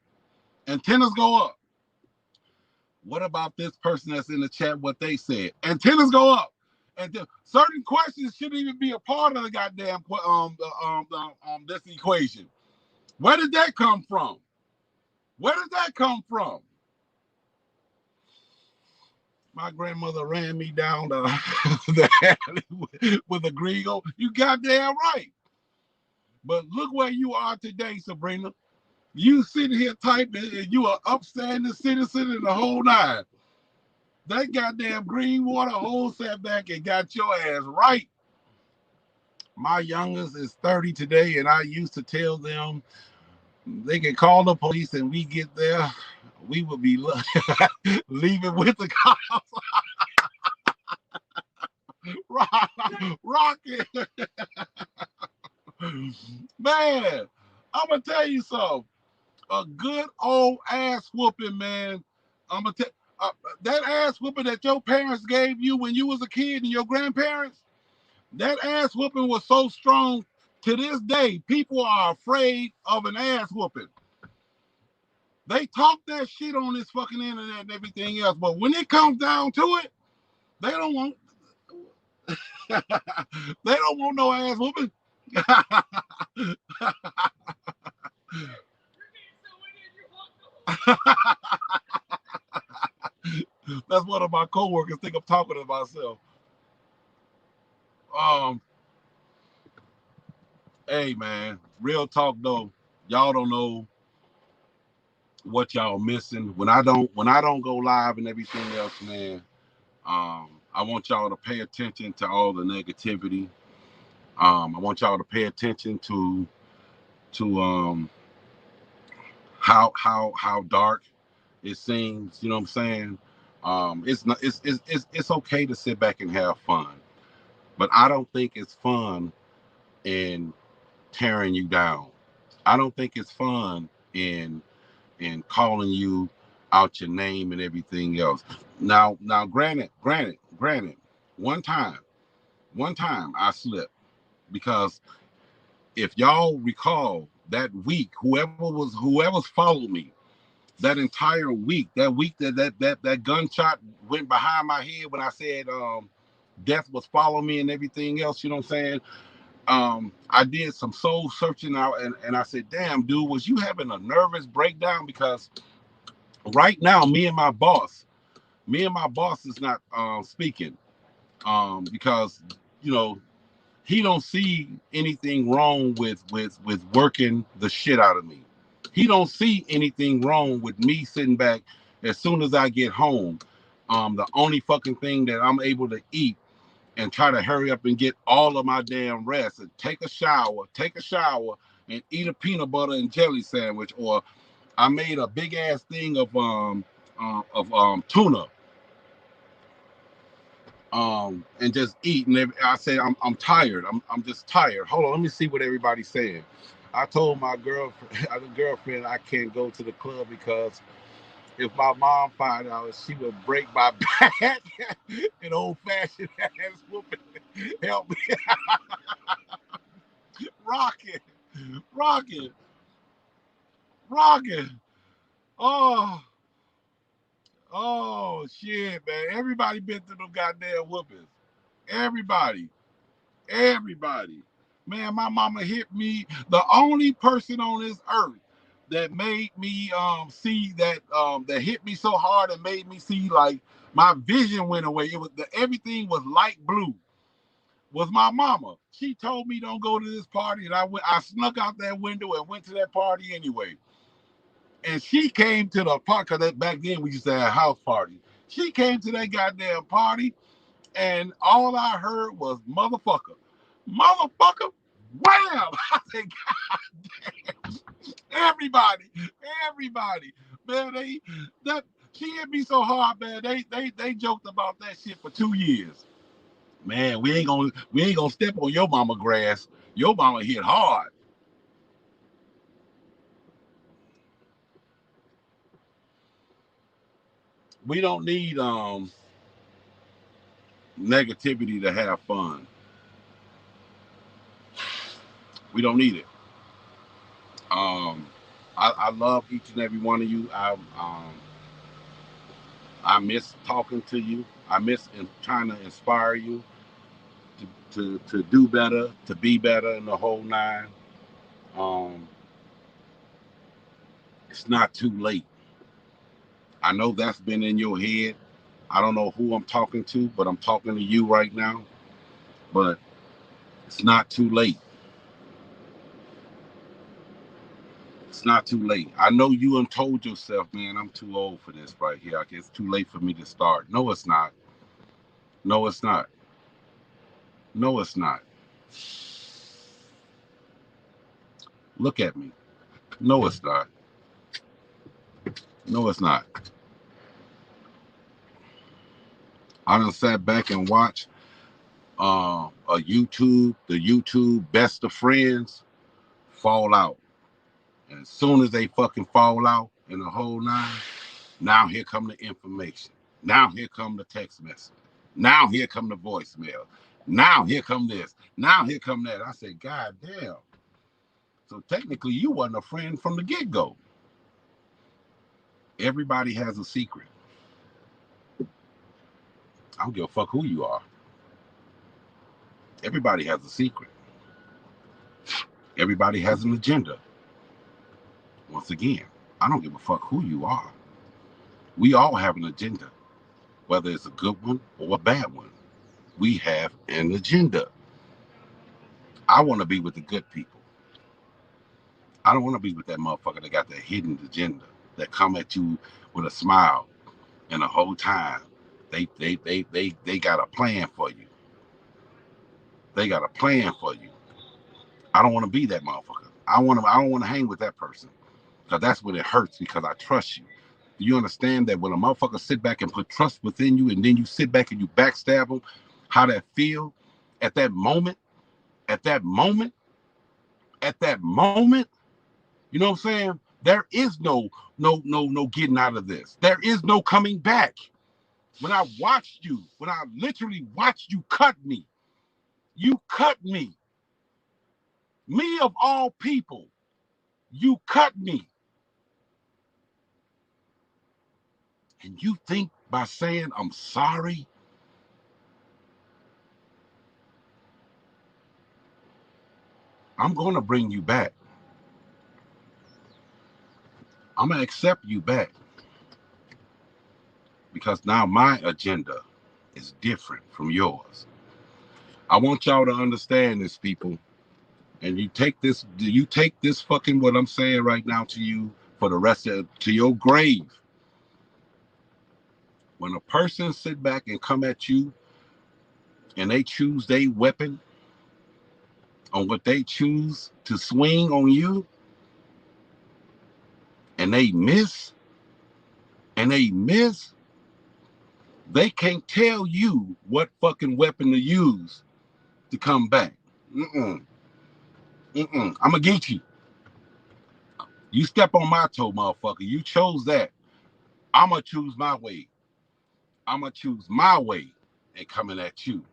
Speaker 1: Antennas go up. What about this person that's in the chat? What they said? Antennas go up. And certain questions shouldn't even be a part of the goddamn this equation. Where did that come from? Where did that come from? My grandmother ran me down the alley with a Griego. You goddamn right. But look where you are today, Sabrina. You sitting here typing, and you are upstanding citizen in the whole nine. That goddamn Greenwater whole sat back and got your ass right. My youngest is 30 today, and I used to tell them they can call the police, and we get there, we would be leaving with the cops. Rocket. Man, I'm going to tell you something. A good old ass whooping, man. I'm going to tell that ass whooping that your parents gave you when you was a kid and your grandparents, that ass whooping was so strong. To this day, people are afraid of an ass whooping. They talk that shit on this fucking internet and everything else, but when it comes down to it, they don't want they don't want no ass whooping. That's one of my coworkers think I'm talking to myself. Hey man, real talk though, y'all don't know what y'all missing. When I don't go live and everything else, man, I want y'all to pay attention to all the negativity. I want y'all to pay attention to how dark it seems. You know what I'm saying? It's okay to sit back and have fun, but I don't think it's fun in tearing you down. I don't think it's fun in calling you out your name and everything else. Now, granted, one time, I slipped because if y'all recall that week, whoever's followed me that entire week, that gunshot went behind my head when I said death was following me and everything else. You know what I'm saying? I did some soul searching out, and I said, damn, dude, was you having a nervous breakdown? Because right now, me and my boss is not speaking because you know he don't see anything wrong with working the shit out of me. He don't see anything wrong with me sitting back as soon as I get home. The only fucking thing that I'm able to eat and try to hurry up and get all of my damn rest and take a shower, and eat a peanut butter and jelly sandwich, or I made a big ass thing of tuna, and just eat. And I said, I'm tired. I'm just tired. Hold on, let me see what everybody's saying. I told my girlfriend I can't go to the club because if my mom find out, she would break my back. An old fashioned ass whooping. Help me. Rocking, rocking, rocking. Oh, oh shit, man. Everybody been through them goddamn whoopings. Everybody. Everybody. Man, my mama hit me. The only person on this earth that made me see that hit me so hard and made me see like my vision went away. It was everything was light blue. Was my mama. She told me don't go to this party, and I snuck out that window and went to that party anyway. And she came to the park, because back then we used to have house parties. She came to that goddamn party, and all I heard was motherfucker, motherfucker. Wham! I said, God damn. Everybody. Man, she hit me so hard, man. They joked about that shit for 2 years. Man, we ain't gonna step on your mama grass. Your mama hit hard. We don't need negativity to have fun. We don't need it. Um, I love each and every one of you. I miss talking to you. I miss trying to inspire you to do better, to be better in the whole nine. Um, it's not too late. I know that's been in your head. I don't know who I'm talking to, but I'm talking to you right now. But it's not too late. It's not too late. I know you done told yourself, man, I'm too old for this right here. I guess it's too late for me to start. No, it's not. No, it's not. No, it's not. Look at me. No, it's not. No, it's not. I done sat back and watched the YouTube best of friends fall out. And as soon as they fucking fall out in the whole nine, now here come the information. Now here come the text message. Now here come the voicemail. Now here come this. Now here come that. I said, God damn. So technically you wasn't a friend from the get-go. Everybody has a secret. I don't give a fuck who you are. Everybody has a secret. Everybody has an agenda. Once again, I don't give a fuck who you are. We all have an agenda, whether it's a good one or a bad one. We have an agenda. I want to be with the good people. I don't want to be with that motherfucker that got that hidden agenda that come at you with a smile and the whole time they got a plan for you. They got a plan for you. I don't want to be that motherfucker. I don't want to hang with that person because that's when it hurts because I trust you. Do you understand that when a motherfucker sit back and put trust within you and then you sit back and you backstab them, how that feel at that moment, at that moment, at that moment? You know what I'm saying? There is no getting out of this. There is no coming back. When I watched you, when I literally watched you cut me. Me of all people, you cut me. And you think by saying I'm sorry, I'm going to bring you back. I'm going to accept you back. Because now my agenda is different from yours. I want y'all to understand this, people. And you take this fucking what I'm saying right now to you for the rest of to your grave. When a person sit back and come at you and they choose their weapon on what they choose to swing on you and they miss and they miss, they can't tell you what fucking weapon to use to come back. Mm-mm. Mm-mm. I'm a Geechee. You step on my toe, motherfucker. You chose that. I'm going to choose my way. I'm going to choose my way and coming at you.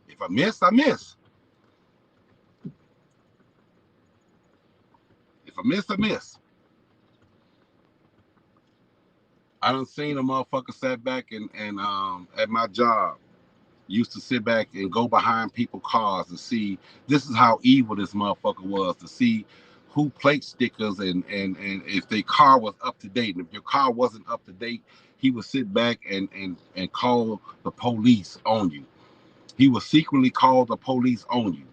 Speaker 1: If I miss, I miss. If I miss, I miss. I done seen a motherfucker sat back and at my job used to sit back and go behind people's cars to see this is how evil this motherfucker was, to see who plate stickers and if their car was up to date. And if your car wasn't up to date, he would sit back and call the police on you. He would secretly call the police on you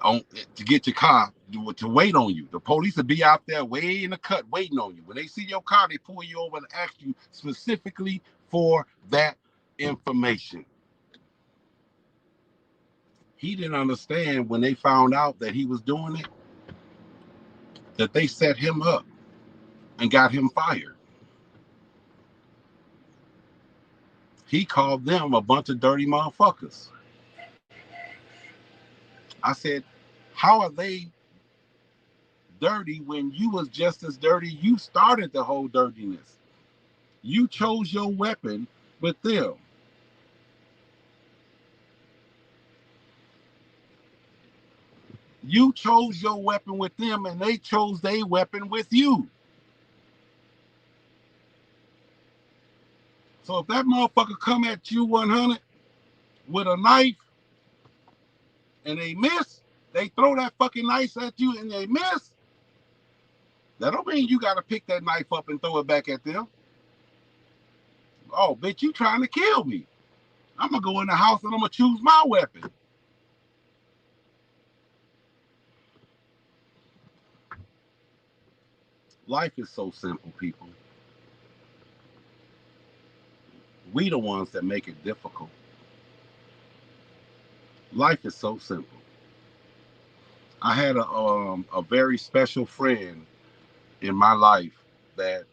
Speaker 1: on to get your car to wait on you. The police would be out there way in the cut waiting on you. When they see your car, they pull you over and ask you specifically for that information. He didn't understand when they found out that he was doing it, that they set him up and got him fired. He called them a bunch of dirty motherfuckers. I said, how are they dirty when you was just as dirty? You started the whole dirtiness. You chose your weapon with them. You chose your weapon with them, and they chose their weapon with you. So if that motherfucker come at you 100 with a knife and they miss, they throw that fucking knife at you and they miss, that don't mean you got to pick that knife up and throw it back at them. Oh, bitch, you trying to kill me. I'm going to go in the house and I'm going to choose my weapon. Life is so simple, people. We the ones that make it difficult. Life is so simple. I had a very special friend in my life that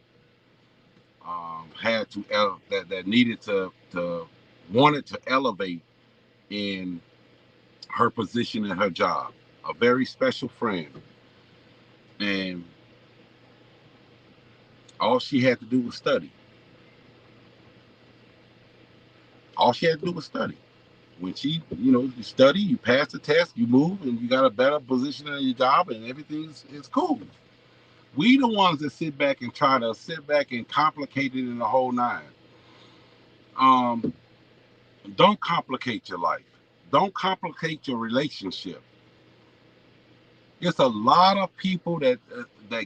Speaker 1: had to that needed to wanted to elevate in her position in her job. A very special friend, and all she had to do was study. All she had to do was study. When she, you study, you pass the test, you move, and you got a better position in your job, and everything's cool. We the ones that sit back and try to sit back and complicate it in the whole nine. Don't complicate your life. Don't complicate your relationship. It's a lot of people that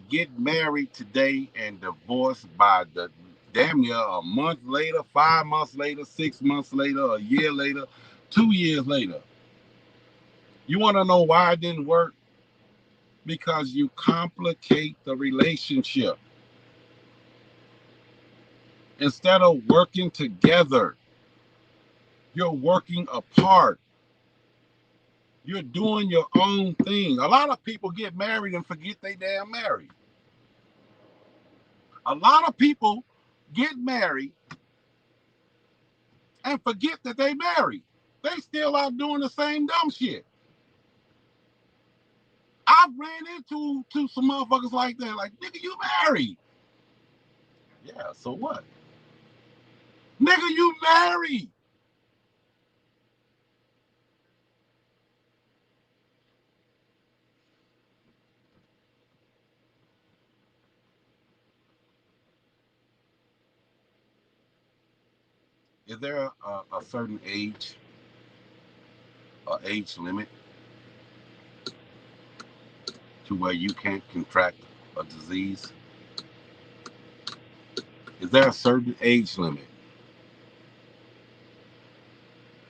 Speaker 1: get married today and divorced by the damn near a month later, 5 months later, 6 months later, a year later, 2 years later. You want to know why it didn't work? Because you complicate the relationship. Instead of working together, you're working apart. You're doing your own thing. A lot of people get married and forget they damn married. A lot of people get married and forget that they married. They still out doing the same dumb shit. I've ran into some motherfuckers like that. Like, nigga, you married. Yeah, so what? Nigga, you married. Is there a certain age limit to where you can't contract a disease? Is there a certain age limit?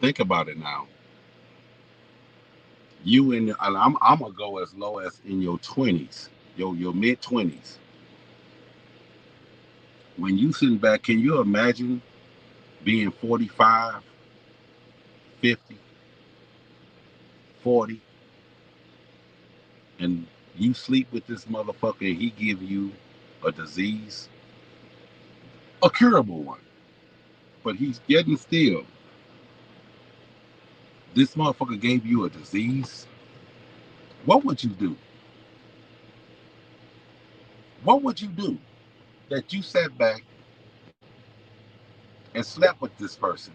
Speaker 1: Think about it now. And I'm gonna go as low as in your 20s, your mid 20s. When you sitting back, can you imagine being 45, 50, 40, and you sleep with this motherfucker and he give you a disease, a curable one, but he's getting still. This motherfucker gave you a disease. What would you do? What would you do that you sat back and slept with this person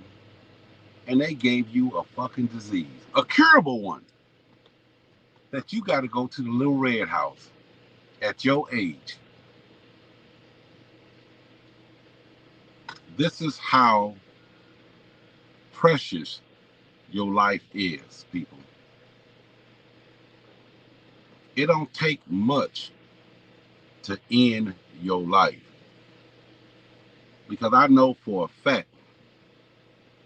Speaker 1: and they gave you a fucking disease, a curable one, that you got to go to the little red house at your age? This is how precious your life is, people. It don't take much to end your life. Because I know for a fact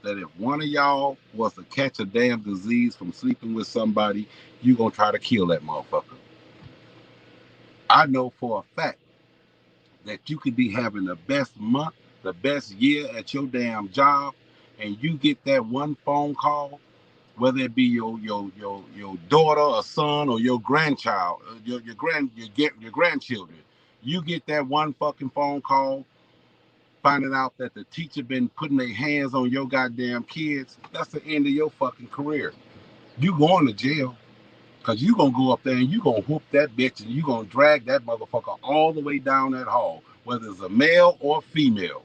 Speaker 1: that if one of y'all was to catch a damn disease from sleeping with somebody, you gonna try to kill that motherfucker. I know for a fact that you could be having the best month, the best year at your damn job, and you get that one phone call whether it be your daughter or son or your grandchild, your grandchildren. You get that one fucking phone call finding out that the teacher been putting their hands on your goddamn kids. That's the end of your fucking career. You going to jail. Cause you gonna go up there and you gonna whoop that bitch and you gonna drag that motherfucker all the way down that hall, whether it's a male or female.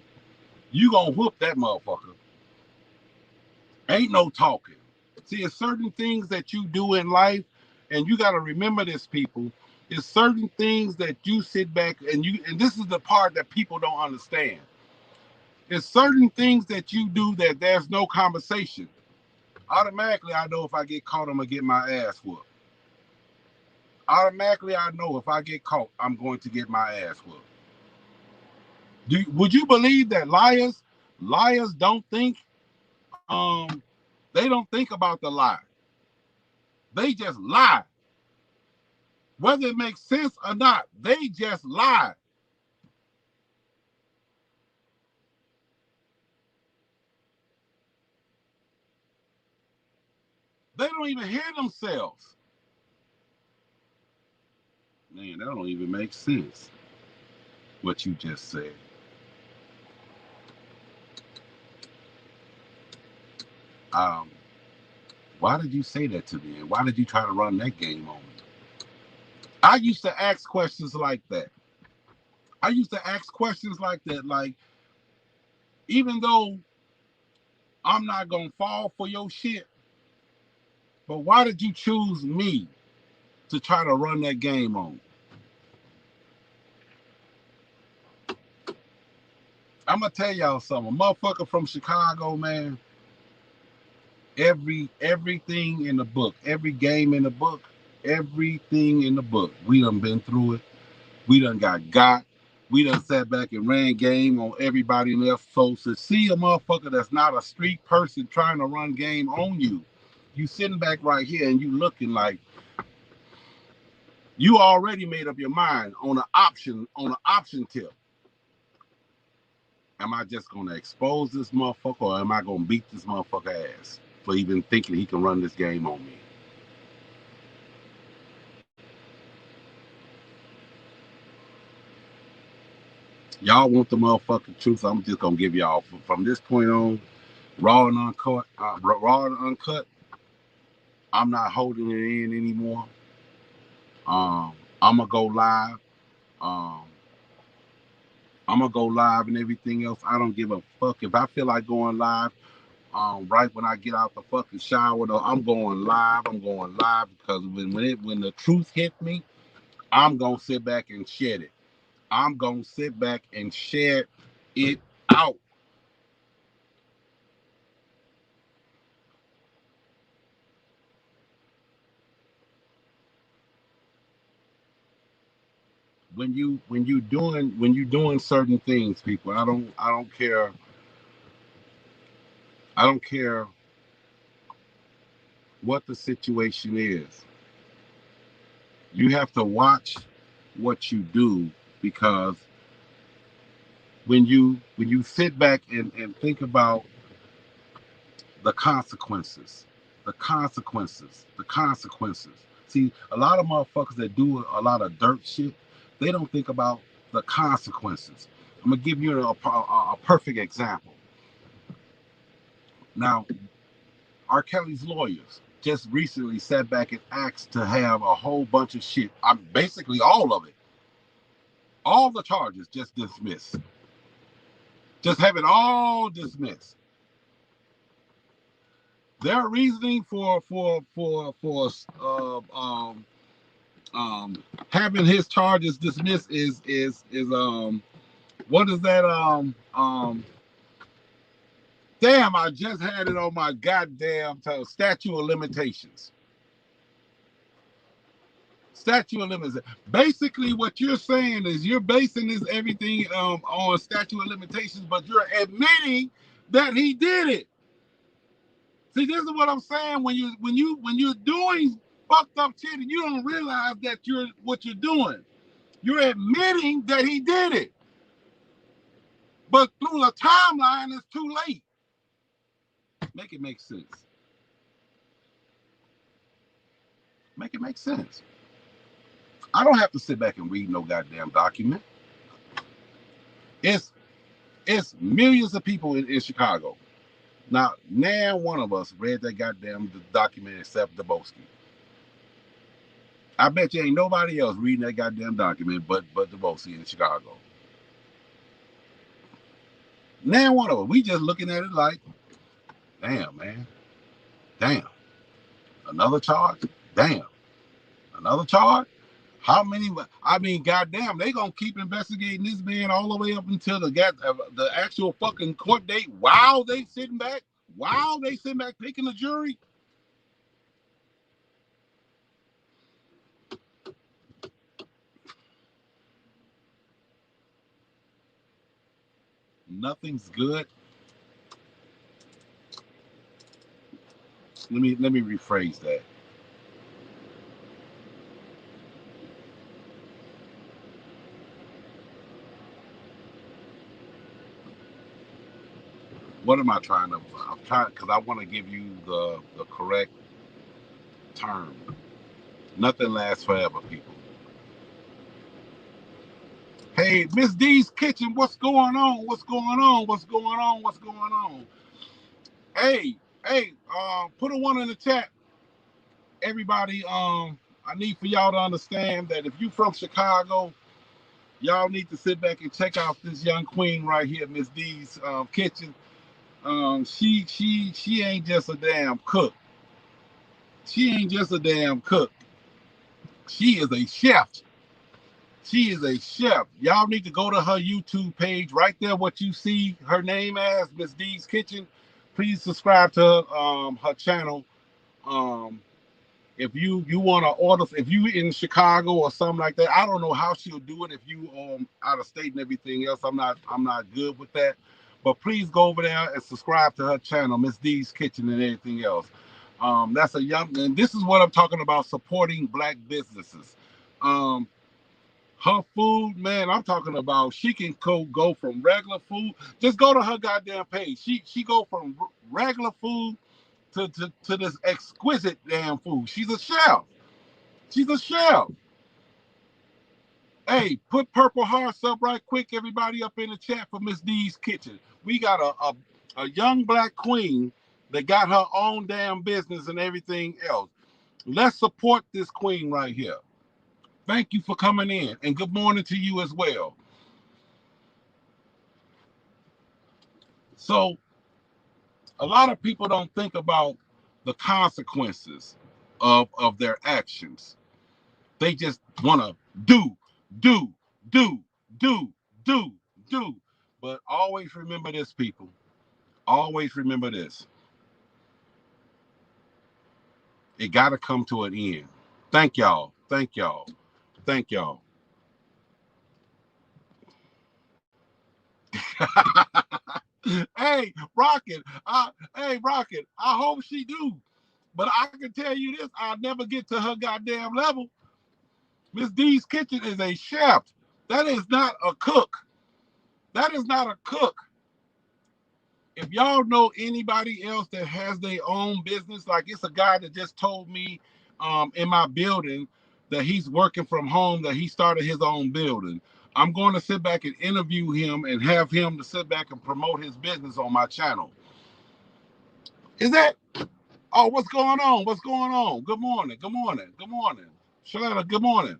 Speaker 1: You gonna whoop that motherfucker. Ain't no talking. See, it's certain things that you do in life, and you gotta remember this, people. It's certain things that you sit back and this is the part that people don't understand. It's certain things that you do that there's no conversation. Automatically, I know if I get caught, I'm gonna get my ass whooped. Automatically, I know if I get caught, I'm going to get my ass whooped. Would you believe that liars don't think, they don't think about the lie. They just lie. Whether it makes sense or not, they just lie. They don't even hear themselves. Man, that don't even make sense, what you just said. Um, why did you say that to me? And why did you try to run that game on me? I used to ask questions like that. I used to ask questions like that. Like, even though I'm not going to fall for your shit, but why did you choose me to try to run that game on? I'm going to tell y'all something. A motherfucker from Chicago, man, everything in the book, every game in the book, everything in the book, we done been through it. We done got. We done sat back and ran game on everybody left. So to see a motherfucker that's not a street person trying to run game on you, you sitting back right here and you looking like you already made up your mind on an option tip. Am I just gonna expose this motherfucker or am I gonna beat this motherfucker ass for even thinking he can run this game on me? Y'all want the motherfucking truth? I'm just gonna give y'all from this point on, raw and uncut. Raw and uncut. I'm not holding it in anymore. I'm gonna go live. Um, I'm gonna go live and everything else. I don't give a fuck if I feel like going live. Right when I get out the fucking shower, though, I'm going live. I'm going live because when the truth hit me, I'm gonna sit back and shed it. I'm gonna sit back and shed it out. When you doing certain things, people, I don't care what the situation is. You have to watch what you do because when you sit back and think about the consequences, the consequences, the consequences. See, a lot of motherfuckers that do a lot of dirt shit, they don't think about the consequences. I'm gonna give you a perfect example. Now, R. Kelly's lawyers just recently sat back and asked to have a whole bunch of shit. I'm basically all of it, all the charges just dismissed. Just have it all dismissed. Their reasoning having his charges dismissed is what is that damn, I just had it on my goddamn statute of limitations. Statute of limitations. Basically, what you're saying is you're basing this everything on statute of limitations, but you're admitting that he did it. See, this is what I'm saying. When you're doing fucked up shit and you don't realize that you're what you're doing, you're admitting that he did it. But through the timeline, it's too late. Make it make sense. Make it make sense. I don't have to sit back and read no goddamn document. It's millions of people in Chicago. Now, one of us read that goddamn document except Dubosky. I bet you ain't nobody else reading that goddamn document but Dubosky in Chicago. One of us. We just looking at it like, damn, man. Damn. Another charge? Damn. Another charge? How many? I mean, goddamn, they gonna keep investigating this man all the way up until the actual fucking court date. While they sitting back picking the jury. Nothing's good. Let me rephrase that. What am I trying to? I'm trying because I want to give you the correct term. Nothing lasts forever, people. Hey, Miss D's Kitchen, what's going on? What's going on? What's going on? What's going on? Hey, put a one in the chat. Everybody, I need for y'all to understand that if you from Chicago, y'all need to sit back and check out this young queen right here, Miss D's Kitchen. She ain't just a damn cook. She ain't just a damn cook. She is a chef. She is a chef. Y'all need to go to her YouTube page right there. What you see her name as, Miss D's Kitchen. Please subscribe to her channel. If you want to order, if you in Chicago or something like that, I don't know how she'll do it if you out of state and everything else. I'm not good with that. But please go over there and subscribe to her channel, Miss D's Kitchen, and everything else. That's a young, and this is what I'm talking about, supporting black businesses. Her food, man, I'm talking about she can go from regular food. Just go to her goddamn page. She go from regular food to this exquisite damn food. She's a chef. She's a chef. Hey, put purple hearts up right quick, everybody up in the chat for Miss D's Kitchen. We got a young black queen that got her own damn business and everything else. Let's support this queen right here. Thank you for coming in, and good morning to you as well. So, a lot of people don't think about the consequences of their actions. They just want to do. But always remember this, people. Always remember this. It got to come to an end. Thank y'all. Thank y'all. Thank y'all. Hey, Rocket. Rocket. I hope she do. But I can tell you this, I'll never get to her goddamn level. Miss D's Kitchen is a chef. That is not a cook. That is not a cook. If y'all know anybody else that has their own business, like it's a guy that just told me in my building that he's working from home, that he started his own building. I'm going to sit back and interview him and have him to sit back and promote his business on my channel. Is that? Oh, what's going on? What's going on? Good morning. Good morning. Good morning. Shaletta, good morning.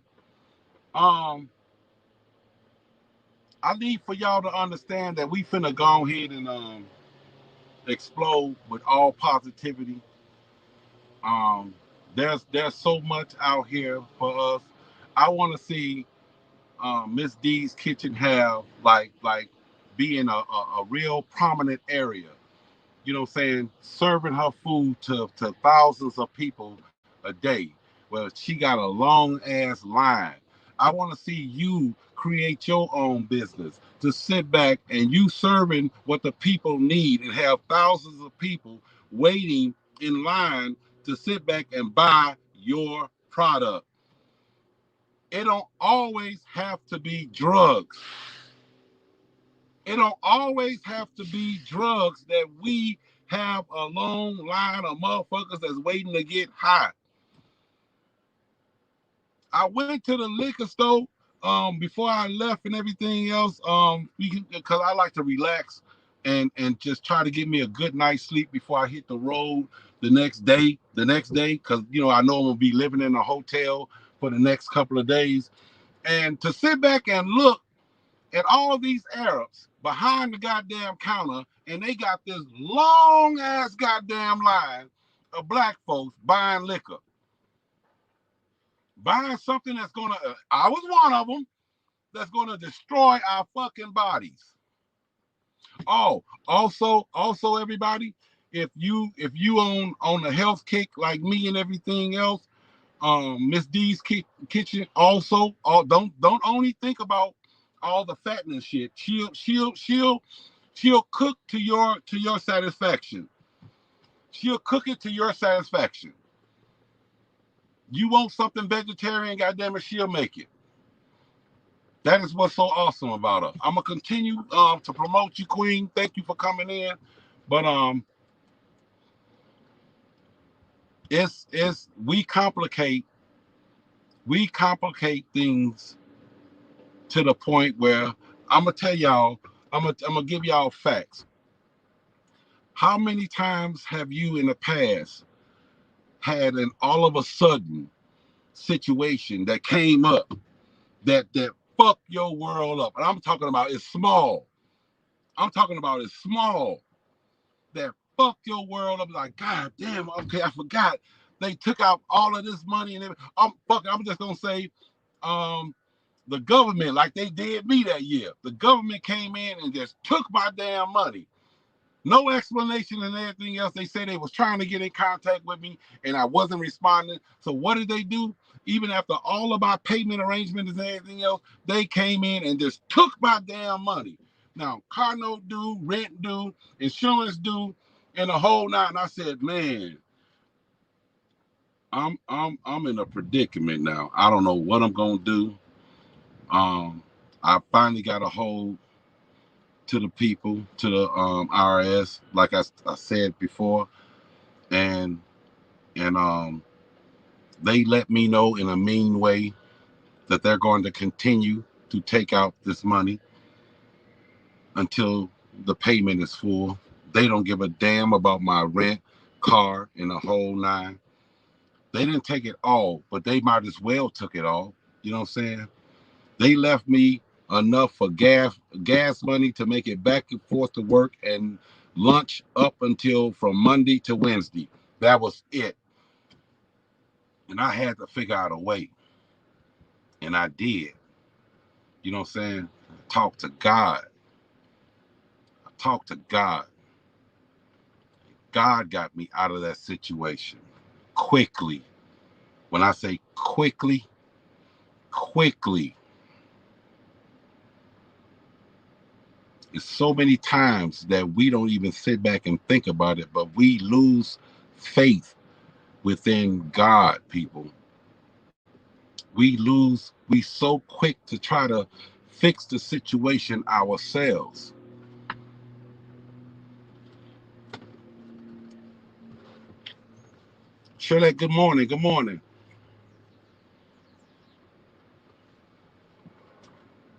Speaker 1: I need for y'all to understand that we finna go ahead and explode with all positivity. There's so much out here for us. I want to see Miss D's Kitchen have like be in a real prominent area. You know what I'm saying? Serving her food to thousands of people a day. Well, she got a long ass line. I want to see you create your own business to sit back and you serving what the people need and have thousands of people waiting in line to sit back and buy your product. It don't always have to be drugs. It don't always have to be drugs that we have a long line of motherfuckers that's waiting to get high. I went to the liquor store before I left and everything else. Because I like to relax and just try to get me a good night's sleep before I hit the road the next day. Because I know I'm gonna be living in a hotel for the next couple of days, and to sit back and look at all these Arabs behind the goddamn counter, and they got this long ass goddamn line of black folks buying liquor, buying something that's gonna. I was one of them that's gonna destroy our fucking bodies. Oh, also, everybody, if you on a health kick like me and everything else, Miss D's kitchen also. Don't only think about all the fattening shit. She'll cook to your satisfaction. She'll cook it to your satisfaction. You want something vegetarian, goddamn it, she'll make it. That is what's so awesome about her. I'm gonna continue to promote you, Queen. Thank you for coming in, but it's we complicate things to the point where I'm gonna tell y'all. I'm gonna give y'all facts. How many times have you in the past had an all of a sudden situation that came up that fucked your world up? And I'm talking about it's small. I'm talking about it's small that fucked your world up. Like, God damn, okay, I forgot. They took out all of this money and everything. I'm just gonna say, um, the government, like they did me that year. The government came in and just took my damn money. No explanation and everything else. They said they was trying to get in contact with me and I wasn't responding. So what did they do? Even after all of my payment arrangements and everything else, they came in and just took my damn money. Now, car note due, rent due, insurance due, and the whole nine. And I said, man, I'm in a predicament now. I don't know what I'm gonna do. I finally got a hold to the people, to the IRS, like I said before, and and they let me know in a mean way that they're going to continue to take out this money until the payment is full. They don't give a damn about my rent, car, and the whole nine. They didn't take it all, but they might as well took it all. You know what I'm saying? They left me enough for gas money to make it back and forth to work and lunch up until from Monday to Wednesday. That was it. And I had to figure out a way. And I did. You know what I'm saying? Talk to God. I talked to God. God got me out of that situation quickly. When I say quickly, quickly. It's so many times that we don't even sit back and think about it, but we lose faith within God, people. We so quick to try to fix the situation ourselves. Shirley, good morning. Good morning.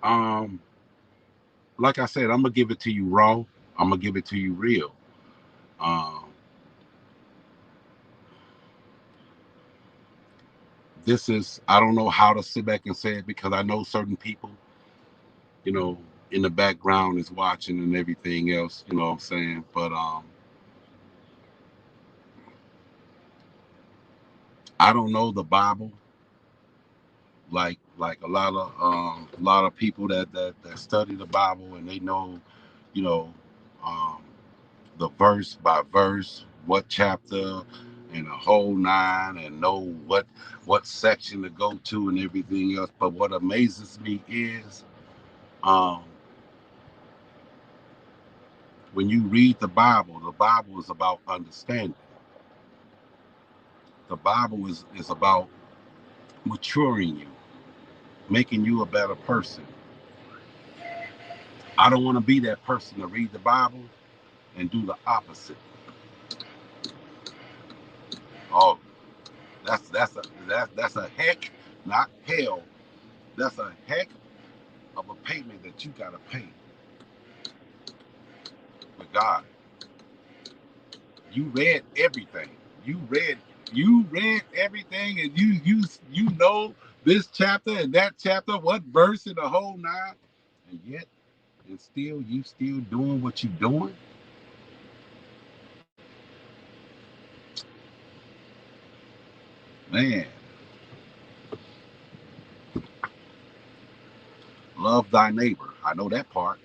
Speaker 1: Um, like I said, I'm gonna give it to you raw. I'm gonna give it to you real. Um, this is I don't know how to sit back and say it because I know certain people, you know, in the background is watching and everything else. You know what I'm saying? But I don't know the Bible like a lot of people that study the Bible and they know, you know, um, the verse by verse, what chapter and a whole nine, and know what section to go to and everything else. But what amazes me is um, when you read the Bible is about understanding. The Bible is about maturing you, making you a better person. I don't want to be that person to read the Bible and do the opposite. Oh, that's a heck not hell. That's a heck of a payment that you gotta pay with God. You read everything. You read everything, and you know this chapter and that chapter, what verse in the whole nine, and yet and still you still doing what you doing. Man, love thy neighbor. I know that part.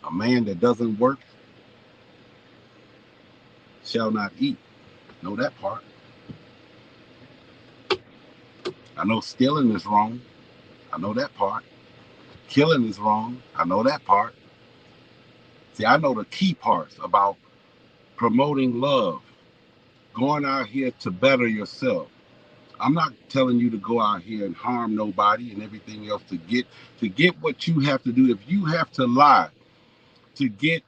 Speaker 1: A man that doesn't work shall not eat. Know that part. I know stealing is wrong. I know that part. Killing is wrong. I know that part. See, I know the key parts about promoting love, going out here to better yourself. I'm not telling you to go out here and harm nobody and everything else to get what you have to do. If you have to lie to get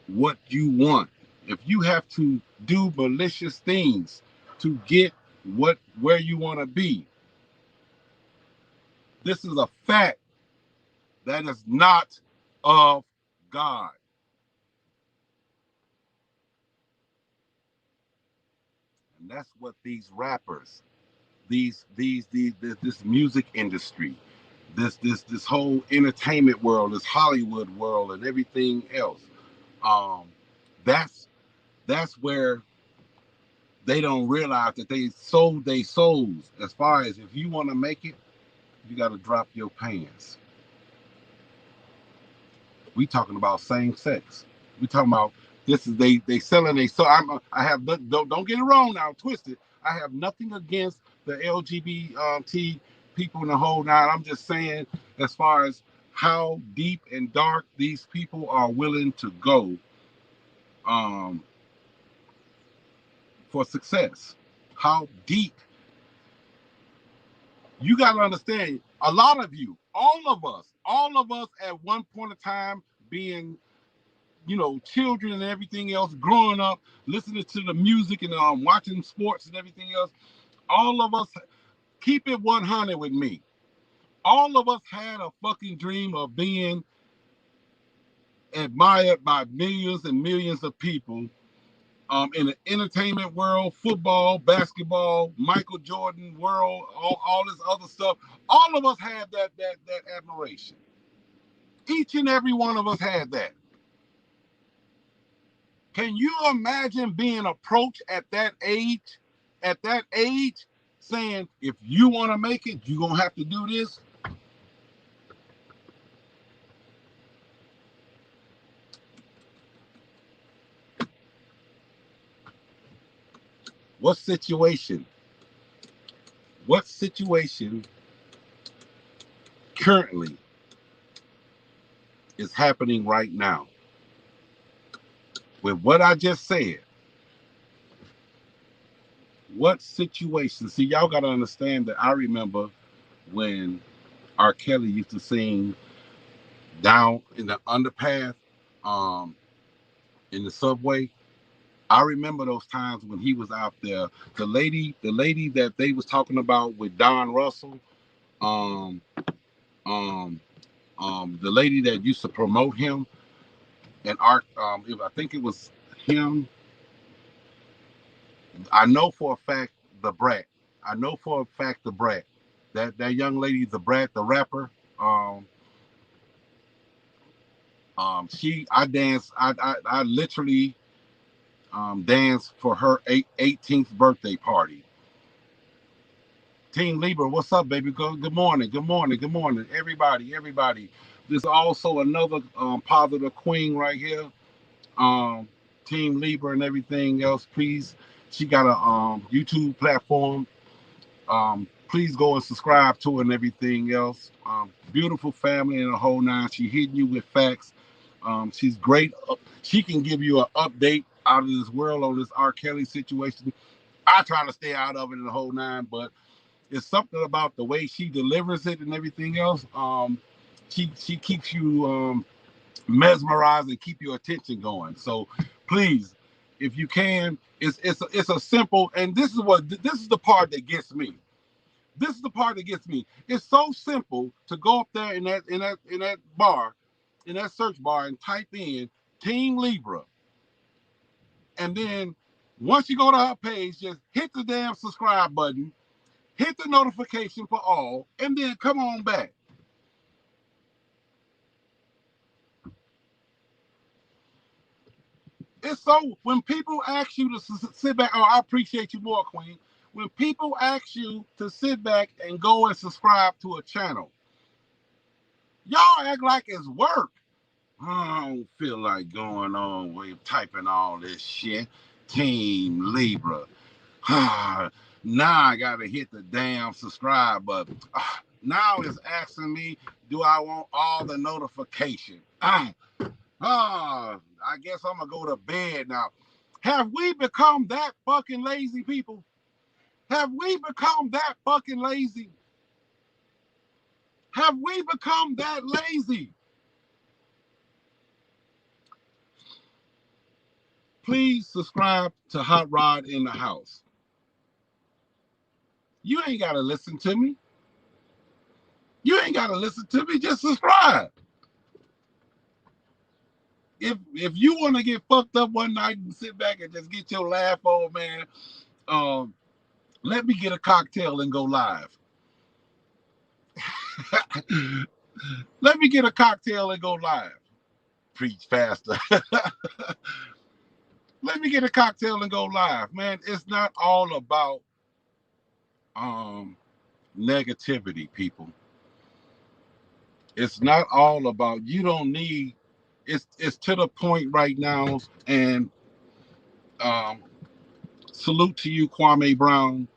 Speaker 1: what you want, if you have to do malicious things to get where you want to be, this is a fact that is not of God. And that's what these rappers, this music industry, this whole entertainment world, this Hollywood world, and everything else. Um, that's that's where they don't realize that they sold their souls. As far as if you want to make it, you got to drop your pants. We talking about same sex. We talking about this is they selling a so I have don't get it wrong now, twisted. I have nothing against the LGBT people in the whole nine. I'm just saying as far as how deep and dark these people are willing to go um, for success. How deep you got to understand. A lot of you, all of us at one point in time being children and everything else, growing up, listening to the music and watching sports and everything else, all of us, keep it 100 with me. All of us had a fucking dream of being admired by millions and millions of people in the entertainment world, football, basketball, Michael Jordan world, all this other stuff. All of us had that admiration. Each and every one of us had that. Can you imagine being approached at that age? At that age, saying, if you want to make it, you're going to have to do this? What situation? What situation currently is happening right now? With what I just said, what situation? See, y'all got to understand that I remember when R. Kelly used to sing down in the underpass, um, in the subway. I remember those times when he was out there. The lady that they was talking about with Don Russell, um, um, the lady that used to promote him and art. I think it was him. I know for a fact the Brat. I know for a fact the Brat. That young lady, the Brat, the rapper. Um, I danced. I literally danced for her 18th birthday party. Team Libra, what's up, baby? Good morning, good morning, good morning, everybody, everybody. There's also another positive queen right here, um, Team Libra and everything else. Please, she got a YouTube platform. Please go and subscribe to her and everything else. Beautiful family and a whole nine. She hitting you with facts. She's great. She can give you an update out of this world on this R. Kelly situation. I try to stay out of it in the whole nine, but it's something about the way she delivers it and everything else. She keeps you mesmerized and keep your attention going. So please if you can. It's a simple, and this is the part that gets me. This is the part that gets me. It's so simple to go up there in that bar, in that search bar, and type in Team Libra, and then once you go to her page, just hit the damn subscribe button, hit the notification for all, and then come on back. It's so when people ask you to sit back. Oh, I appreciate you more, Queen. When people ask you to sit back and go and subscribe to a channel, y'all act like it's work. I don't feel like going on with typing all this shit. Team Libra. Now I gotta hit the damn subscribe button. Now it's asking me, do I want all the notification? I guess I'm gonna go to bed now. Have we become that fucking lazy, people? Have we become that fucking lazy? Have we become that lazy? Please subscribe to Hot Rod in the House. You ain't gotta listen to me. You ain't gotta listen to me. Just subscribe. If you want to get fucked up one night and sit back and just get your laugh on, man, let me get a cocktail and go live. Let me get a cocktail and go live. Preach faster. Let me get a cocktail and go live, man. It's not all about negativity, people. It's not all about. You don't need. It's to the point right now, and salute to you, Kwame Brown.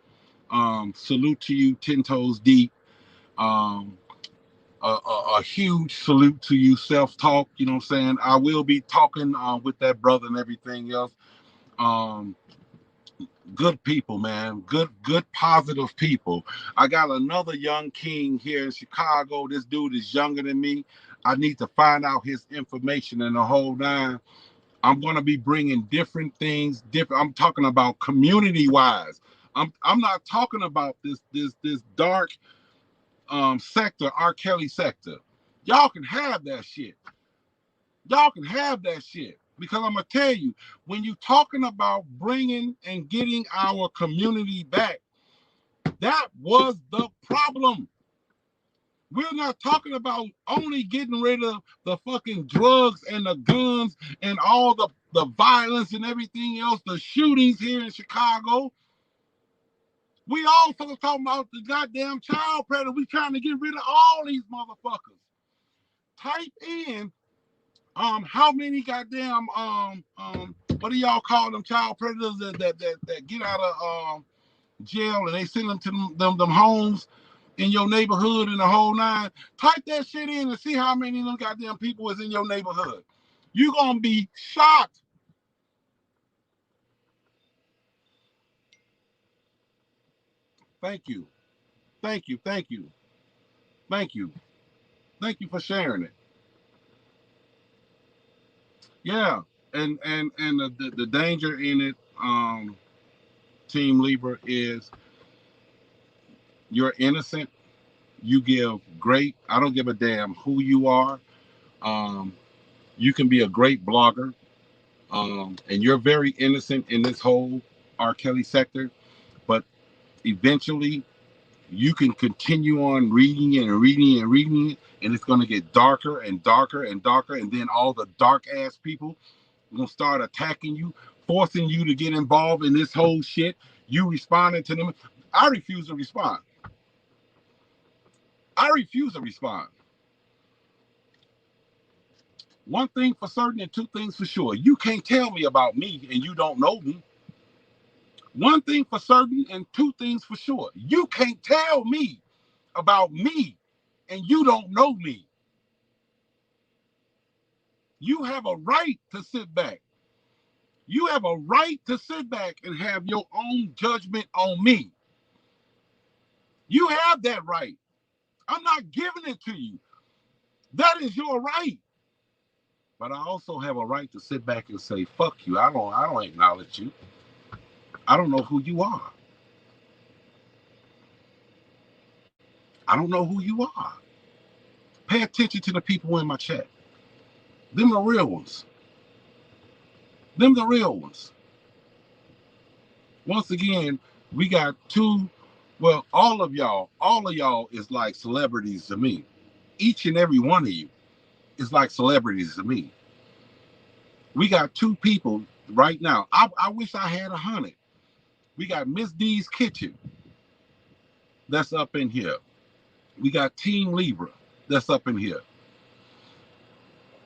Speaker 1: Salute to you, 10 Toes Deep. Um, a huge salute to you, Self Talk. You know what I'm saying? I will be talking with that brother and everything else. Um, Good people, man. Good, positive people. I got another young king here in Chicago. This dude is younger than me. I need to find out his information and the whole nine. I'm going to be bringing different things. I'm talking about community wise. I'm not talking about this dark sector, R. Kelly sector. Y'all can have that shit. Y'all can have that shit. Because I'm going to tell you, when you're talking about bringing and getting our community back, that was the problem. We're not talking about only getting rid of the fucking drugs and the guns and all the violence and everything else, the shootings here in Chicago. We also talking about the goddamn child predator. We trying to get rid of all these motherfuckers. Type in how many goddamn what do y'all call them child predators that get out of jail and they send them to them homes in your neighborhood and the whole nine. Type that shit in and see how many of them goddamn people is in your neighborhood. You're gonna be shocked. Thank you. Thank you. Thank you. Thank you. Thank you for sharing it. Yeah. And the danger in it, Team Libra, is you're innocent. You give great, I don't give a damn who you are. Um, you can be a great blogger. And you're very innocent in this whole R. Kelly sector, but eventually you can continue on reading it and reading it and reading it, and it's going to get darker and darker and darker, and then all the dark ass people are going to start attacking you, forcing you to get involved in this whole shit. You responding to them. I refuse to respond. I refuse to respond. One thing for certain and two things for sure. You can't tell me about me and you don't know me. One thing for certain and two things for sure. You can't tell me about me and you don't know me. You have a right to sit back. You have a right to sit back and have your own judgment on me. You have that right. I'm not giving it to you. That is your right. But I also have a right to sit back and say, fuck you. I don't acknowledge you. I don't know who you are. I don't know who you are. Pay attention to the people in my chat. Them the real ones. Them the real ones. Once again, we got two, well, all of y'all is like celebrities to me. Each and every one of you is like celebrities to me. We got two people right now. I wish I had 100. We got Miss D's Kitchen that's up in here. We got Team Libra that's up in here.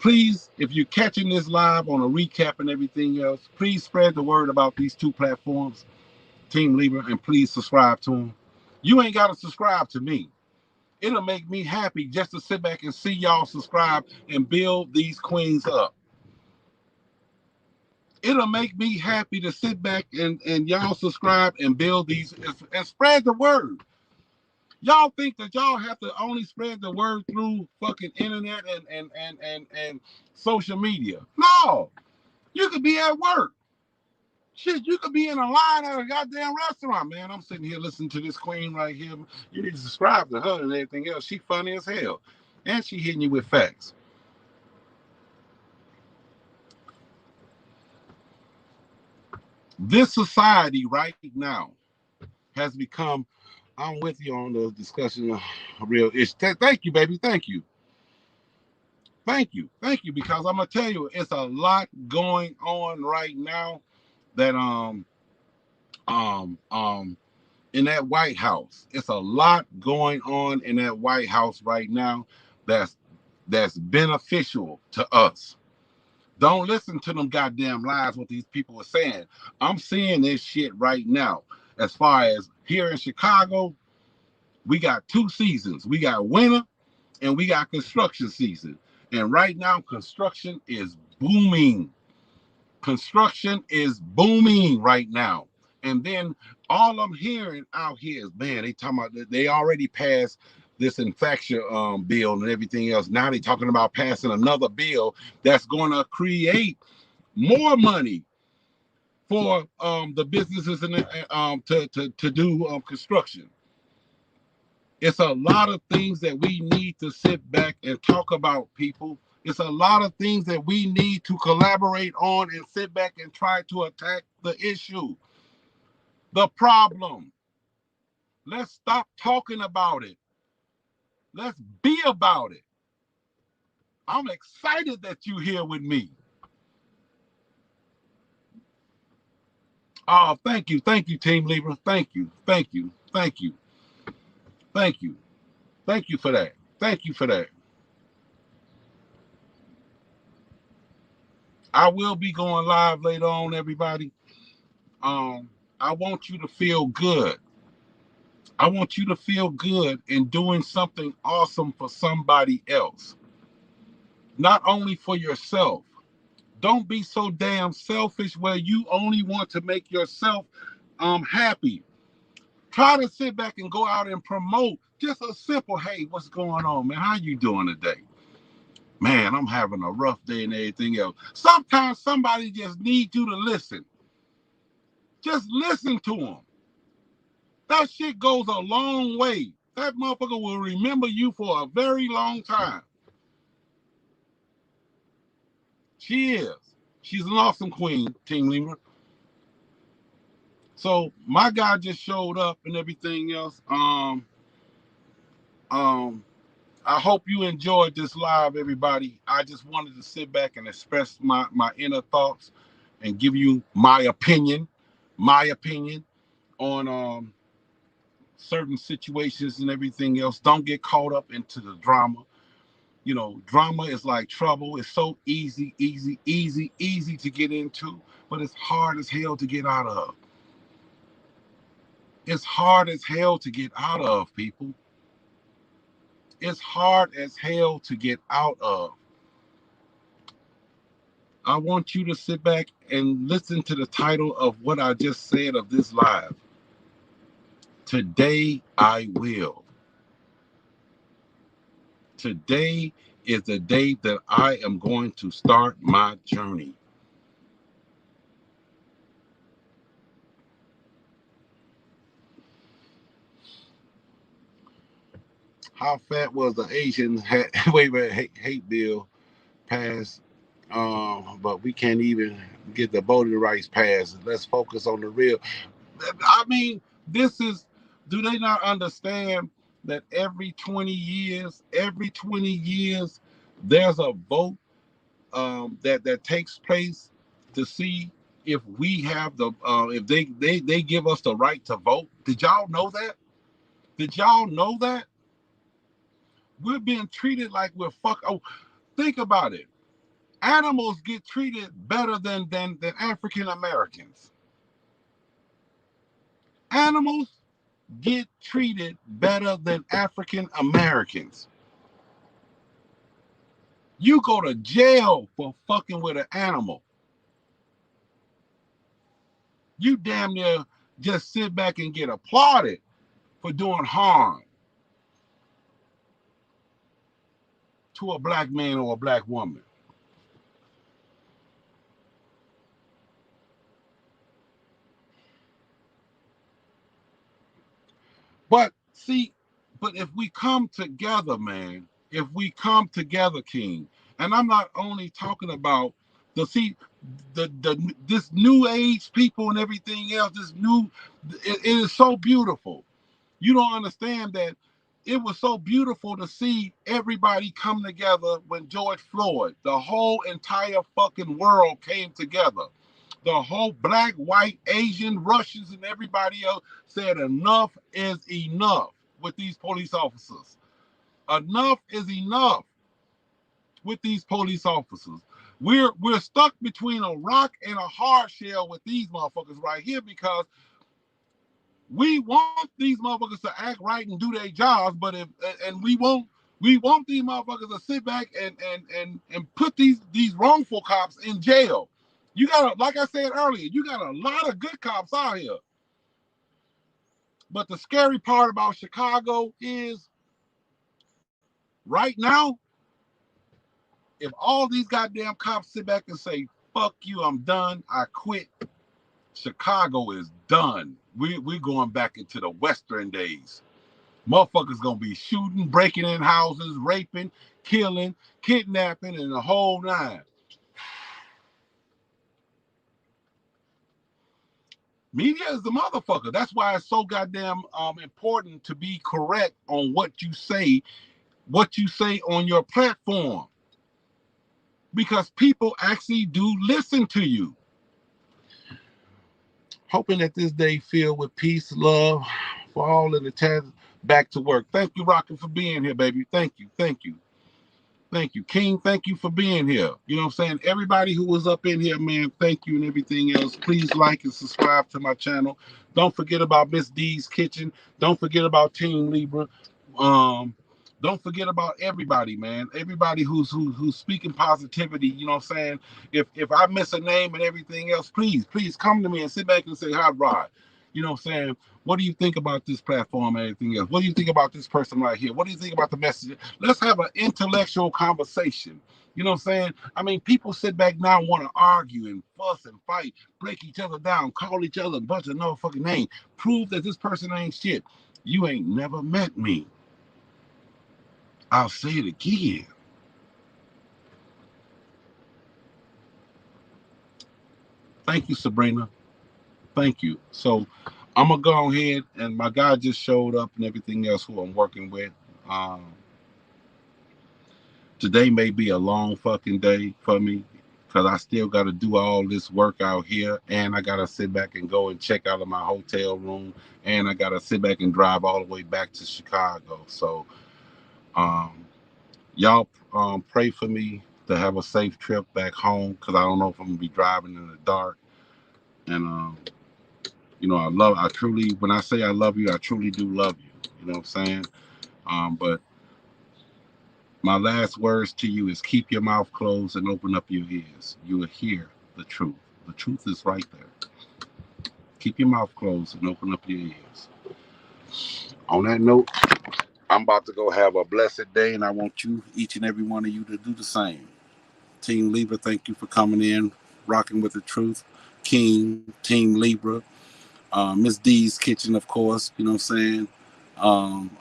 Speaker 1: Please, if you're catching this live on a recap and everything else, please spread the word about these two platforms, Team Libra, and please subscribe to them. You ain't got to subscribe to me. It'll make me happy just to sit back and see y'all subscribe and build these queens up. It'll make me happy to sit back and y'all subscribe and build these and spread the word. Y'all think that y'all have to only spread the word through fucking internet and social media. No, you could be at work. Shit, you could be in a line at a goddamn restaurant, man. I'm sitting here listening to this queen right here. You need to subscribe to her and everything else. She funny as hell. And she hitting you with facts. This society right now has become, I'm with you on the discussion of real issue. Thank you, baby. Thank you. Thank you. Thank you. Because I'm gonna tell you, it's a lot going on right now that in that White House. It's a lot going on in that White House right now that's beneficial to us. Don't listen to them goddamn lies what these people are saying. I'm seeing this shit right now. As far as here in Chicago, we got 2 seasons. We got winter and we got construction season. And right now, construction is booming. Construction is booming right now. And then all I'm hearing out here is, man, they talking about they already passed this infraction bill and everything else. Now they talking about passing another bill that's going to create more money for the businesses and to do construction. It's a lot of things that we need to sit back and talk about, people. It's a lot of things that we need to collaborate on and sit back and try to attack the issue, the problem. Let's stop talking about it. Let's be about it. I'm excited that you're here with me. Oh, thank you. Thank you, Team Libra. Thank you. Thank you. Thank you. Thank you. Thank you for that. Thank you for that. I will be going live later on, everybody. I want you to feel good. I want you to feel good in doing something awesome for somebody else. Not only for yourself. Don't be so damn selfish where you only want to make yourself happy. Try to sit back and go out and promote just a simple, hey, what's going on, man? How you doing today? Man, I'm having a rough day and everything else. Sometimes somebody just needs you to listen. Just listen to them. That shit goes a long way. That motherfucker will remember you for a very long time. She is. She's an awesome queen, Team Libra. So my guy just showed up and everything else. I hope you enjoyed this live, everybody. I just wanted to sit back and express my inner thoughts and give you my opinion on certain situations and everything else. Don't get caught up into the drama. You know, drama is like trouble. It's so easy to get into, but it's hard as hell to get out of. It's hard as hell to get out of, people. It's hard as hell to get out of. I want you to sit back and listen to the title of what I just said of this live. Today I will. Today is the day that I am going to start my journey. How fat was the Asian hate bill passed? But we can't even get the voting rights passed. Let's focus on the real. I mean, this is. Do they not understand that every 20 years, there's a vote that takes place to see if we have the if they give us the right to vote. Did y'all know that? Did y'all know that we're being treated like we're fuck? Oh, think about it. Animals get treated better than African Americans. Animals get treated better than African Americans. You go to jail for fucking with an animal. You damn near just sit back and get applauded for doing harm to a black man or a black woman. But see, but if we come together, man, if we come together, King, and I'm not only talking about the this new age people and everything else, it is so beautiful. You don't understand that it was so beautiful to see everybody come together when George Floyd, the whole entire fucking world came together. The whole black, white, Asian, Russians, and everybody else said enough is enough with these police officers. Enough is enough with these police officers. We're stuck between a rock and a hard shell with these motherfuckers right here because we want these motherfuckers to act right and do their jobs, but if and we want these motherfuckers to sit back and put these wrongful cops in jail. You got like I said earlier, you got a lot of good cops out here. But the scary part about Chicago is right now, if all these goddamn cops sit back and say, fuck you, I'm done, I quit, Chicago is done. We're going back into the Western days. Motherfuckers gonna be shooting, breaking in houses, raping, killing, kidnapping, and the whole nine. Media is the motherfucker. That's why it's so goddamn important to be correct on what you say on your platform. Because people actually do listen to you. Hoping that this day filled with peace, love for all in the chat. Back to work. Thank you, Rocket, for being here, baby. Thank you. Thank you. Thank you. King, thank you for being here. You know what I'm saying? Everybody who was up in here, man, thank you and everything else. Please like and subscribe to my channel. Don't forget about Miss D's Kitchen. Don't forget about Team Libra. Um, don't forget about everybody, man. Everybody who's speaking positivity. You know what I'm saying? If I miss a name and everything else, please come to me and sit back and say hi, Rod. You know what I'm saying? What do you think about this platform and everything else? What do you think about this person right here? What do you think about the message? Let's have an intellectual conversation. You know what I'm saying? I mean, people sit back now and want to argue and fuss and fight, break each other down, call each other a bunch of no fucking names, prove that this person ain't shit. You ain't never met me. I'll say it again. Thank you, Sabrina. Thank you. So I'm gonna go ahead and my guy just showed up and everything else who I'm working with. Um, Today may be a long fucking day for me because I still got to do all this work out here, and I got to sit back and go and check out of my hotel room, and I got to sit back and drive all the way back to Chicago. So, um, y'all pray for me to have a safe trip back home because I don't know if I'm gonna be driving in the dark. And I truly, when I say I love you, I truly do love you. You know what I'm saying? But my last words to you is keep your mouth closed and open up your ears. You will hear the truth. The truth is right there. Keep your mouth closed and open up your ears. On that note, I'm about to go have a blessed day, and I want you, each and every one of you, to do the same. Team Libra, thank you for coming in, rocking with the truth. King, Team Libra, Miss D's Kitchen, of course. You know what I'm saying?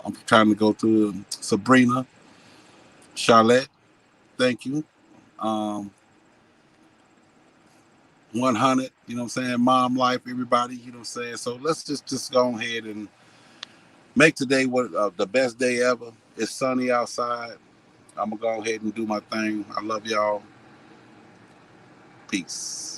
Speaker 1: I'm trying to go through Sabrina, Charlotte, thank you. Um, 100, you know what I'm saying? Mom Life, everybody, you know what I'm saying? So let's just go ahead and make today what the best day ever. It's sunny outside. I'm gonna go ahead and do my thing. I love y'all. Peace.